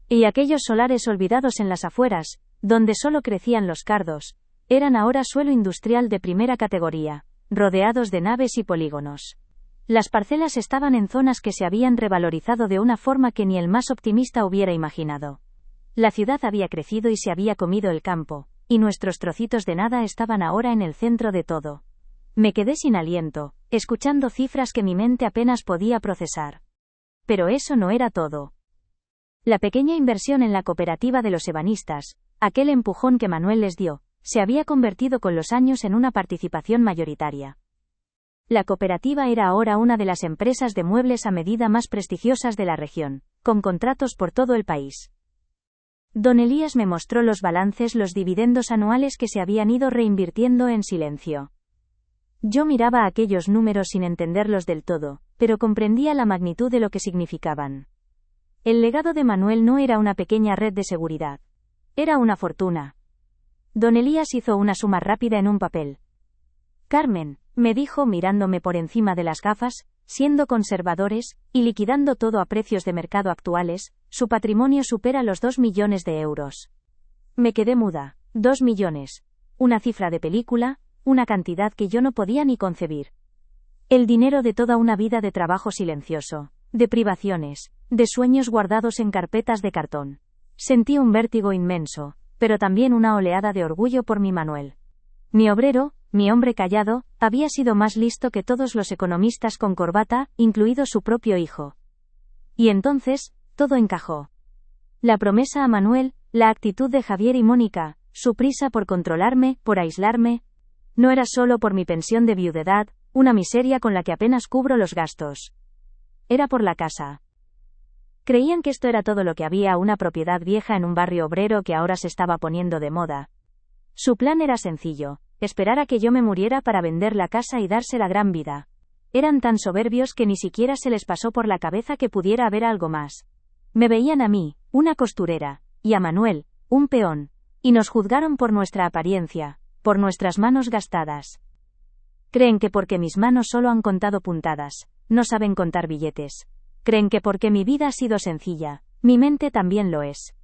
Y aquellos solares olvidados en las afueras, donde solo crecían los cardos, eran ahora suelo industrial de primera categoría, rodeados de naves y polígonos. Las parcelas estaban en zonas que se habían revalorizado de una forma que ni el más optimista hubiera imaginado. La ciudad había crecido y se había comido el campo, y nuestros trocitos de nada estaban ahora en el centro de todo. Me quedé sin aliento, escuchando cifras que mi mente apenas podía procesar. Pero eso no era todo. La pequeña inversión en la cooperativa de los ebanistas, aquel empujón que Manuel les dio, se había convertido con los años en una participación mayoritaria. La cooperativa era ahora una de las empresas de muebles a medida más prestigiosas de la región, con contratos por todo el país. Don Elías me mostró los balances, los dividendos anuales que se habían ido reinvirtiendo en silencio. Yo miraba aquellos números sin entenderlos del todo, pero comprendía la magnitud de lo que significaban. El legado de Manuel no era una pequeña red de seguridad. Era una fortuna. Don Elías hizo una suma rápida en un papel. Carmen, me dijo mirándome por encima de las gafas, siendo conservadores, y liquidando todo a precios de mercado actuales, su patrimonio supera los 2 millones de euros. Me quedé muda. 2 millones. Una cifra de película, una cantidad que yo no podía ni concebir. El dinero de toda una vida de trabajo silencioso, de privaciones, de sueños guardados en carpetas de cartón. Sentí un vértigo inmenso, pero también una oleada de orgullo por mi Manuel. Mi obrero, mi hombre callado, había sido más listo que todos los economistas con corbata, incluido su propio hijo. Y entonces, todo encajó. La promesa a Manuel, la actitud de Javier y Mónica, su prisa por controlarme, por aislarme. No era solo por mi pensión de viudedad, una miseria con la que apenas cubro los gastos. Era por la casa. Creían que esto era todo lo que había, una propiedad vieja en un barrio obrero que ahora se estaba poniendo de moda. Su plan era sencillo, esperar a que yo me muriera para vender la casa y darse la gran vida. Eran tan soberbios que ni siquiera se les pasó por la cabeza que pudiera haber algo más. Me veían a mí, una costurera, y a Manuel, un peón, y nos juzgaron por nuestra apariencia, por nuestras manos gastadas. Creen que porque mis manos solo han contado puntadas, no saben contar billetes. Creen que porque mi vida ha sido sencilla, mi mente también lo es.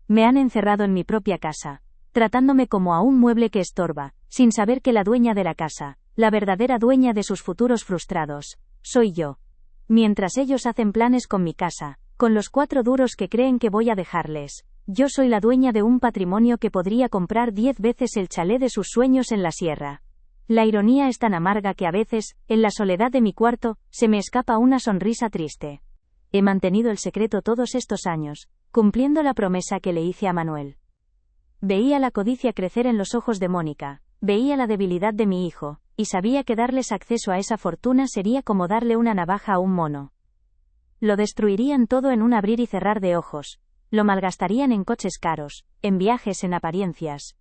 Me han encerrado en mi propia casa, tratándome como a un mueble que estorba, sin saber que la dueña de la casa, la verdadera dueña de sus futuros frustrados, soy yo. Mientras ellos hacen planes con mi casa, con los 4 duros que creen que voy a dejarles, yo soy la dueña de un patrimonio que podría comprar 10 veces el chalet de sus sueños en la sierra. La ironía es tan amarga que a veces, en la soledad de mi cuarto, se me escapa una sonrisa triste. He mantenido el secreto todos estos años, cumpliendo la promesa que le hice a Manuel. Veía la codicia crecer en los ojos de Mónica, veía la debilidad de mi hijo, y sabía que darles acceso a esa fortuna sería como darle una navaja a un mono. Lo destruirían todo en un abrir y cerrar de ojos, lo malgastarían en coches caros, en viajes, en apariencias.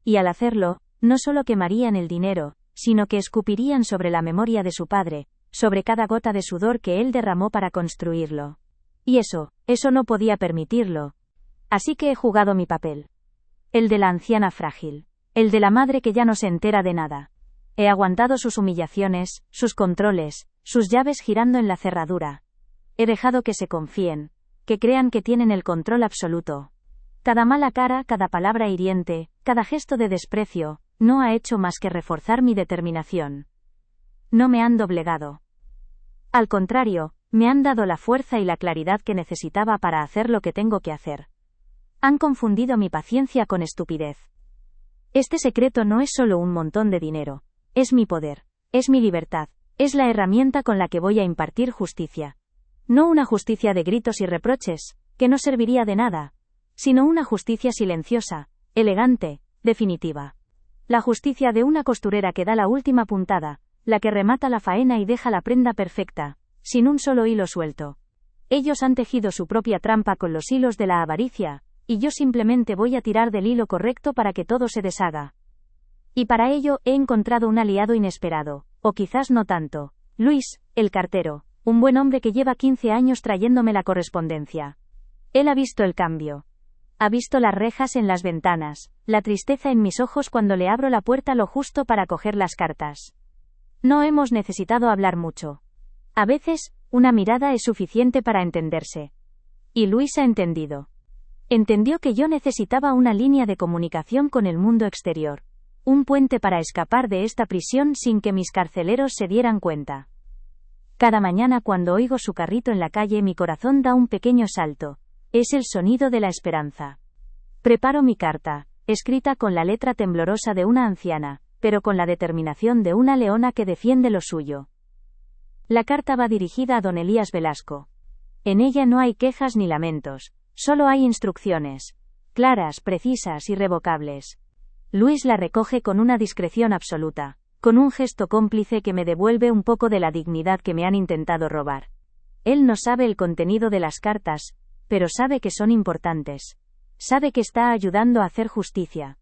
Y al hacerlo, no solo quemarían el dinero, sino que escupirían sobre la memoria de su padre, sobre cada gota de sudor que él derramó para construirlo. Y eso no podía permitirlo. Así que he jugado mi papel. El de la anciana frágil. El de la madre que ya no se entera de nada. He aguantado sus humillaciones, sus controles, sus llaves girando en la cerradura. He dejado que se confíen, que crean que tienen el control absoluto. Cada mala cara, cada palabra hiriente, cada gesto de desprecio, no ha hecho más que reforzar mi determinación. No me han doblegado. Al contrario, me han dado la fuerza y la claridad que necesitaba para hacer lo que tengo que hacer. Han confundido mi paciencia con estupidez. Este secreto no es solo un montón de dinero. Es mi poder. Es mi libertad. Es la herramienta con la que voy a impartir justicia. No una justicia de gritos y reproches, que no serviría de nada, sino una justicia silenciosa, elegante, definitiva. La justicia de una costurera que da la última puntada, la que remata la faena y deja la prenda perfecta, sin un solo hilo suelto. Ellos han tejido su propia trampa con los hilos de la avaricia, y yo simplemente voy a tirar del hilo correcto para que todo se deshaga. Y para ello he encontrado un aliado inesperado, o quizás no tanto. Luis, el cartero, un buen hombre que lleva 15 años trayéndome la correspondencia. Él ha visto el cambio. Ha visto las rejas en las ventanas, la tristeza en mis ojos cuando le abro la puerta lo justo para coger las cartas. No hemos necesitado hablar mucho. A veces, una mirada es suficiente para entenderse. Y Luis ha entendido. Entendió que yo necesitaba una línea de comunicación con el mundo exterior. Un puente para escapar de esta prisión sin que mis carceleros se dieran cuenta. Cada mañana cuando oigo su carrito en la calle mi corazón da un pequeño salto. Es el sonido de la esperanza. Preparo mi carta, escrita con la letra temblorosa de una anciana, pero con la determinación de una leona que defiende lo suyo. La carta va dirigida a don Elías Velasco. En ella no hay quejas ni lamentos, solo hay instrucciones, claras, precisas, irrevocables. Luis la recoge con una discreción absoluta, con un gesto cómplice que me devuelve un poco de la dignidad que me han intentado robar. Él no sabe el contenido de las cartas, pero sabe que son importantes. Sabe que está ayudando a hacer justicia.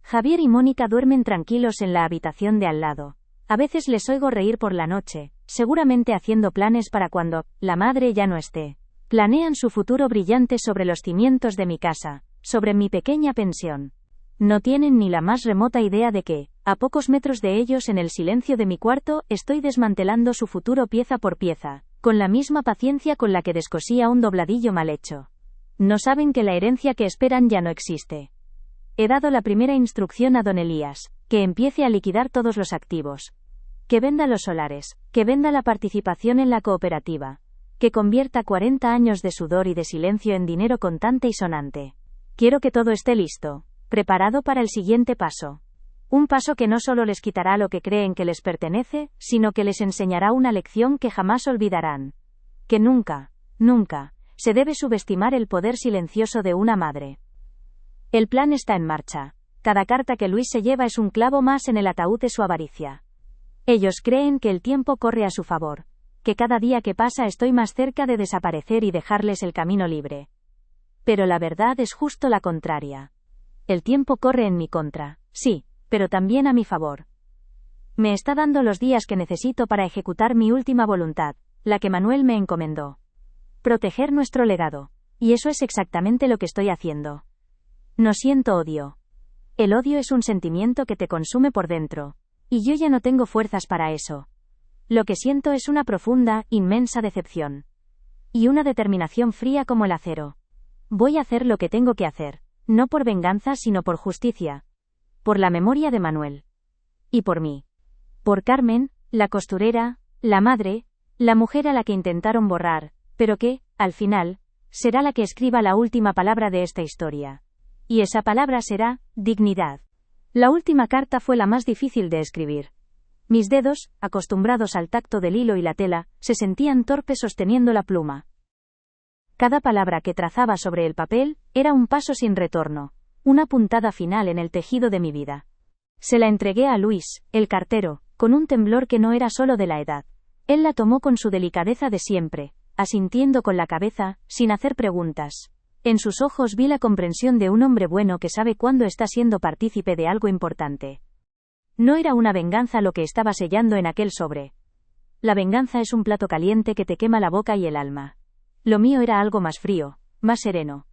Javier y Mónica duermen tranquilos en la habitación de al lado. A veces les oigo reír por la noche, seguramente haciendo planes para cuando la madre ya no esté. Planean su futuro brillante sobre los cimientos de mi casa, sobre mi pequeña pensión. No tienen ni la más remota idea de que, a pocos metros de ellos en el silencio de mi cuarto, estoy desmantelando su futuro pieza por pieza, con la misma paciencia con la que descosía un dobladillo mal hecho. No saben que la herencia que esperan ya no existe. He dado la primera instrucción a don Elías, que empiece a liquidar todos los activos. Que venda los solares, que venda la participación en la cooperativa. Que convierta 40 años de sudor y de silencio en dinero contante y sonante. Quiero que todo esté listo, preparado para el siguiente paso. Un paso que no solo les quitará lo que creen que les pertenece, sino que les enseñará una lección que jamás olvidarán. Que nunca, nunca, se debe subestimar el poder silencioso de una madre. El plan está en marcha. Cada carta que Luis se lleva es un clavo más en el ataúd de su avaricia. Ellos creen que el tiempo corre a su favor, que cada día que pasa estoy más cerca de desaparecer y dejarles el camino libre. Pero la verdad es justo la contraria. El tiempo corre en mi contra, sí, pero también a mi favor. Me está dando los días que necesito para ejecutar mi última voluntad, la que Manuel me encomendó. Proteger nuestro legado. Y eso es exactamente lo que estoy haciendo. No siento odio. El odio es un sentimiento que te consume por dentro. Y yo ya no tengo fuerzas para eso. Lo que siento es una profunda, inmensa decepción. Y una determinación fría como el acero. Voy a hacer lo que tengo que hacer, no por venganza sino por justicia. Por la memoria de Manuel. Y por mí. Por Carmen, la costurera, la madre, la mujer a la que intentaron borrar, pero que, al final, será la que escriba la última palabra de esta historia. Y esa palabra será, dignidad. La última carta fue la más difícil de escribir. Mis dedos, acostumbrados al tacto del hilo y la tela, se sentían torpes sosteniendo la pluma. Cada palabra que trazaba sobre el papel, era un paso sin retorno. una puntada final en el tejido de mi vida. Se la entregué a Luis, el cartero, con un temblor que no era solo de la edad. Él la tomó con su delicadeza de siempre, asintiendo con la cabeza, sin hacer preguntas. En sus ojos vi la comprensión de un hombre bueno que sabe cuándo está siendo partícipe de algo importante. No era una venganza lo que estaba sellando en aquel sobre. La venganza es un plato caliente que te quema la boca y el alma. Lo mío era algo más frío, más sereno.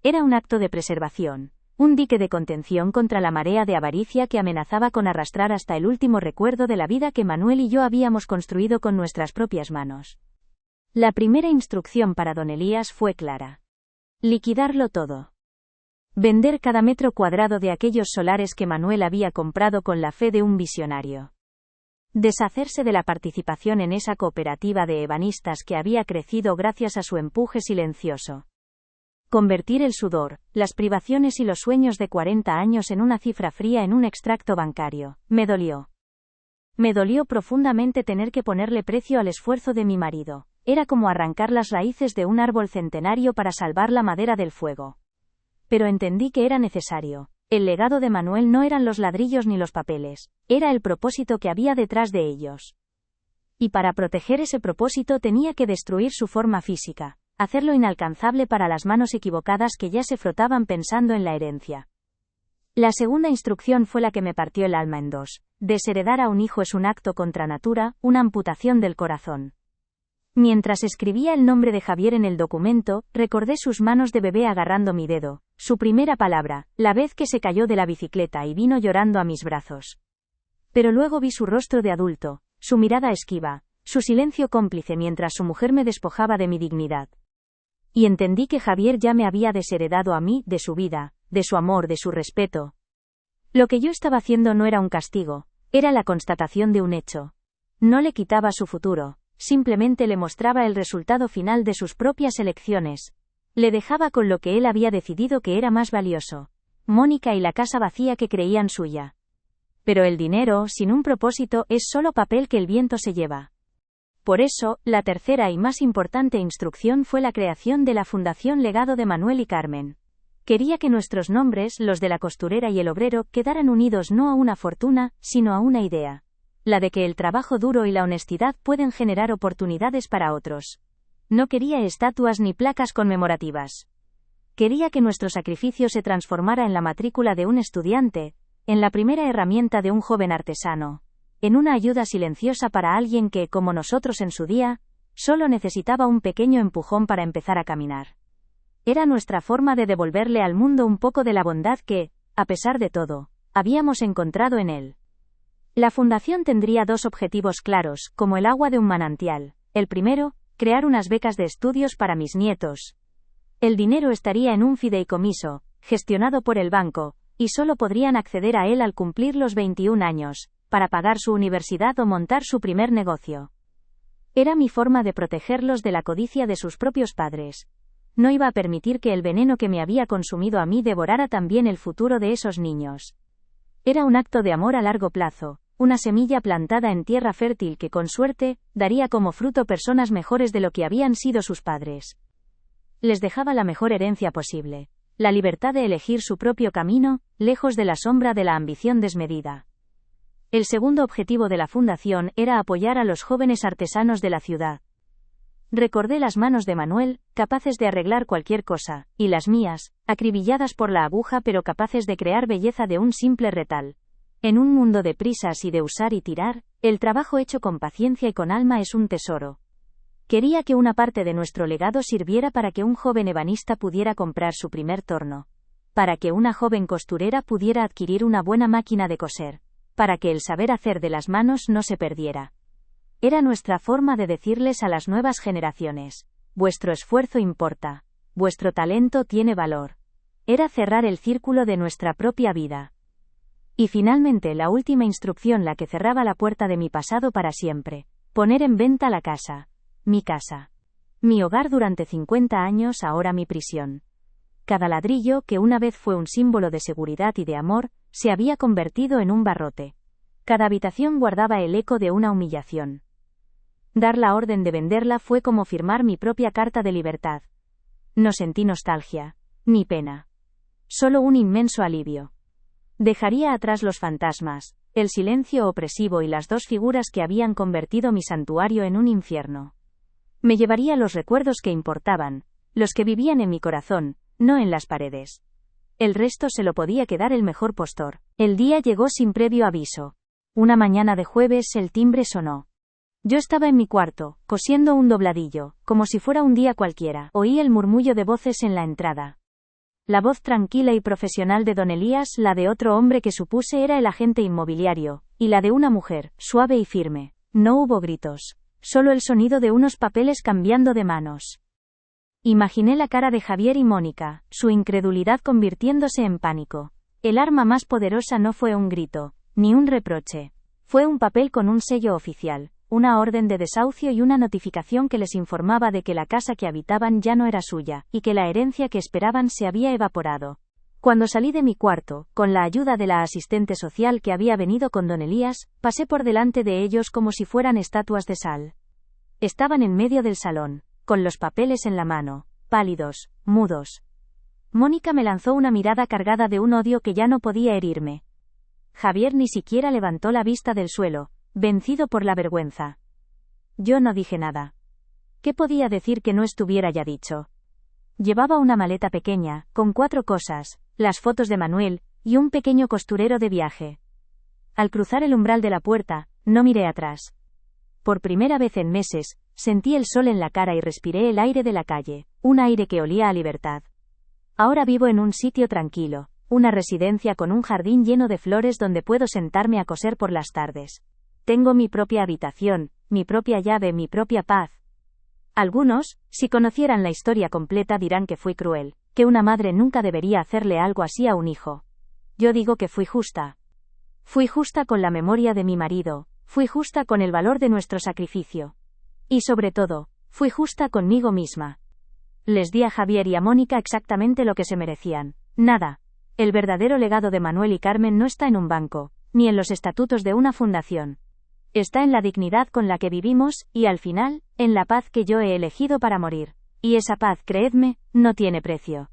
Era un acto de preservación, un dique de contención contra la marea de avaricia que amenazaba con arrastrar hasta el último recuerdo de la vida que Manuel y yo habíamos construido con nuestras propias manos. La primera instrucción para don Elías fue clara. Liquidarlo todo. Vender cada metro cuadrado de aquellos solares que Manuel había comprado con la fe de un visionario. Deshacerse de la participación en esa cooperativa de ebanistas que había crecido gracias a su empuje silencioso. Convertir el sudor, las privaciones y los sueños de 40 años en una cifra fría en un extracto bancario. Me dolió. Me dolió profundamente tener que ponerle precio al esfuerzo de mi marido. Era como arrancar las raíces de un árbol centenario para salvar la madera del fuego. Pero entendí que era necesario. El legado de Manuel no eran los ladrillos ni los papeles, era el propósito que había detrás de ellos. Y para proteger ese propósito tenía que destruir su forma física, hacerlo inalcanzable para las manos equivocadas que ya se frotaban pensando en la herencia. La segunda instrucción fue la que me partió el alma en dos. Desheredar a un hijo es un acto contra natura, una amputación del corazón. Mientras escribía el nombre de Javier en el documento, recordé sus manos de bebé agarrando mi dedo, su primera palabra, la vez que se cayó de la bicicleta y vino llorando a mis brazos. Pero luego vi su rostro de adulto, su mirada esquiva, su silencio cómplice mientras su mujer me despojaba de mi dignidad. Y entendí que Javier ya me había desheredado a mí, de su vida, de su amor, de su respeto. Lo que yo estaba haciendo no era un castigo, era la constatación de un hecho. No le quitaba su futuro. Simplemente le mostraba el resultado final de sus propias elecciones. Le dejaba con lo que él había decidido que era más valioso. Mónica y la casa vacía que creían suya. Pero el dinero, sin un propósito, es solo papel que el viento se lleva. Por eso, la tercera y más importante instrucción fue la creación de la Fundación Legado de Manuel y Carmen. Quería que nuestros nombres, los de la costurera y el obrero, quedaran unidos no a una fortuna, sino a una idea. La de que el trabajo duro y la honestidad pueden generar oportunidades para otros. No quería estatuas ni placas conmemorativas. Quería que nuestro sacrificio se transformara en la matrícula de un estudiante, en la primera herramienta de un joven artesano, en una ayuda silenciosa para alguien que, como nosotros en su día, solo necesitaba un pequeño empujón para empezar a caminar. Era nuestra forma de devolverle al mundo un poco de la bondad que, a pesar de todo, habíamos encontrado en él. La fundación tendría dos objetivos claros, como el agua de un manantial. El primero, crear unas becas de estudios para mis nietos. El dinero estaría en un fideicomiso, gestionado por el banco, y solo podrían acceder a él al cumplir los 21 años, para pagar su universidad o montar su primer negocio. Era mi forma de protegerlos de la codicia de sus propios padres. No iba a permitir que el veneno que me había consumido a mí devorara también el futuro de esos niños. Era un acto de amor a largo plazo. Una semilla plantada en tierra fértil que, con suerte, daría como fruto personas mejores de lo que habían sido sus padres. Les dejaba la mejor herencia posible, la libertad de elegir su propio camino, lejos de la sombra de la ambición desmedida. El segundo objetivo de la fundación era apoyar a los jóvenes artesanos de la ciudad. Recordé las manos de Manuel, capaces de arreglar cualquier cosa, y las mías, acribilladas por la aguja pero capaces de crear belleza de un simple retal. En un mundo de prisas y de usar y tirar, el trabajo hecho con paciencia y con alma es un tesoro. Quería que una parte de nuestro legado sirviera para que un joven ebanista pudiera comprar su primer torno. Para que una joven costurera pudiera adquirir una buena máquina de coser. Para que el saber hacer de las manos no se perdiera. Era nuestra forma de decirles a las nuevas generaciones: vuestro esfuerzo importa. Vuestro talento tiene valor. Era cerrar el círculo de nuestra propia vida. Y finalmente la última instrucción, la que cerraba la puerta de mi pasado para siempre. Poner en venta la casa. Mi casa. Mi hogar durante 50 años, ahora mi prisión. Cada ladrillo, que una vez fue un símbolo de seguridad y de amor, se había convertido en un barrote. Cada habitación guardaba el eco de una humillación. Dar la orden de venderla fue como firmar mi propia carta de libertad. No sentí nostalgia, ni pena. solo un inmenso alivio. Dejaría atrás los fantasmas, el silencio opresivo y las dos figuras que habían convertido mi santuario en un infierno. Me llevaría los recuerdos que importaban, los que vivían en mi corazón, no en las paredes. El resto se lo podía quedar el mejor postor. El día llegó sin previo aviso. Una mañana de jueves el timbre sonó. Yo estaba en mi cuarto, cosiendo un dobladillo, como si fuera un día cualquiera. Oí el murmullo de voces en la entrada. La voz tranquila y profesional de don Elías, la de otro hombre que supuse era el agente inmobiliario, y la de una mujer, suave y firme. No hubo gritos, solo el sonido de unos papeles cambiando de manos. Imaginé la cara de Javier y Mónica, su incredulidad convirtiéndose en pánico. El arma más poderosa no fue un grito, ni un reproche. Fue un papel con un sello oficial, una orden de desahucio y una notificación que les informaba de que la casa que habitaban ya no era suya, y que la herencia que esperaban se había evaporado. Cuando salí de mi cuarto, con la ayuda de la asistente social que había venido con don Elías, pasé por delante de ellos como si fueran estatuas de sal. Estaban en medio del salón, con los papeles en la mano, pálidos, mudos. Mónica me lanzó una mirada cargada de un odio que ya no podía herirme. Javier ni siquiera levantó la vista del suelo, vencido por la vergüenza. Yo no dije nada. ¿Qué podía decir que no estuviera ya dicho? Llevaba una maleta pequeña, con 4 cosas, las fotos de Manuel, y un pequeño costurero de viaje. Al cruzar el umbral de la puerta, no miré atrás. Por primera vez en meses, sentí el sol en la cara y respiré el aire de la calle, un aire que olía a libertad. Ahora vivo en un sitio tranquilo, una residencia con un jardín lleno de flores donde puedo sentarme a coser por las tardes. Tengo mi propia habitación, mi propia llave, mi propia paz. Algunos, si conocieran la historia completa, dirán que fui cruel, que una madre nunca debería hacerle algo así a un hijo. Yo digo que fui justa. Fui justa con la memoria de mi marido, fui justa con el valor de nuestro sacrificio. Y sobre todo, fui justa conmigo misma. Les di a Javier y a Mónica exactamente lo que se merecían. Nada. El verdadero legado de Manuel y Carmen no está en un banco, ni en los estatutos de una fundación. Está en la dignidad con la que vivimos, y al final, en la paz que yo he elegido para morir. Y esa paz, creedme, no tiene precio.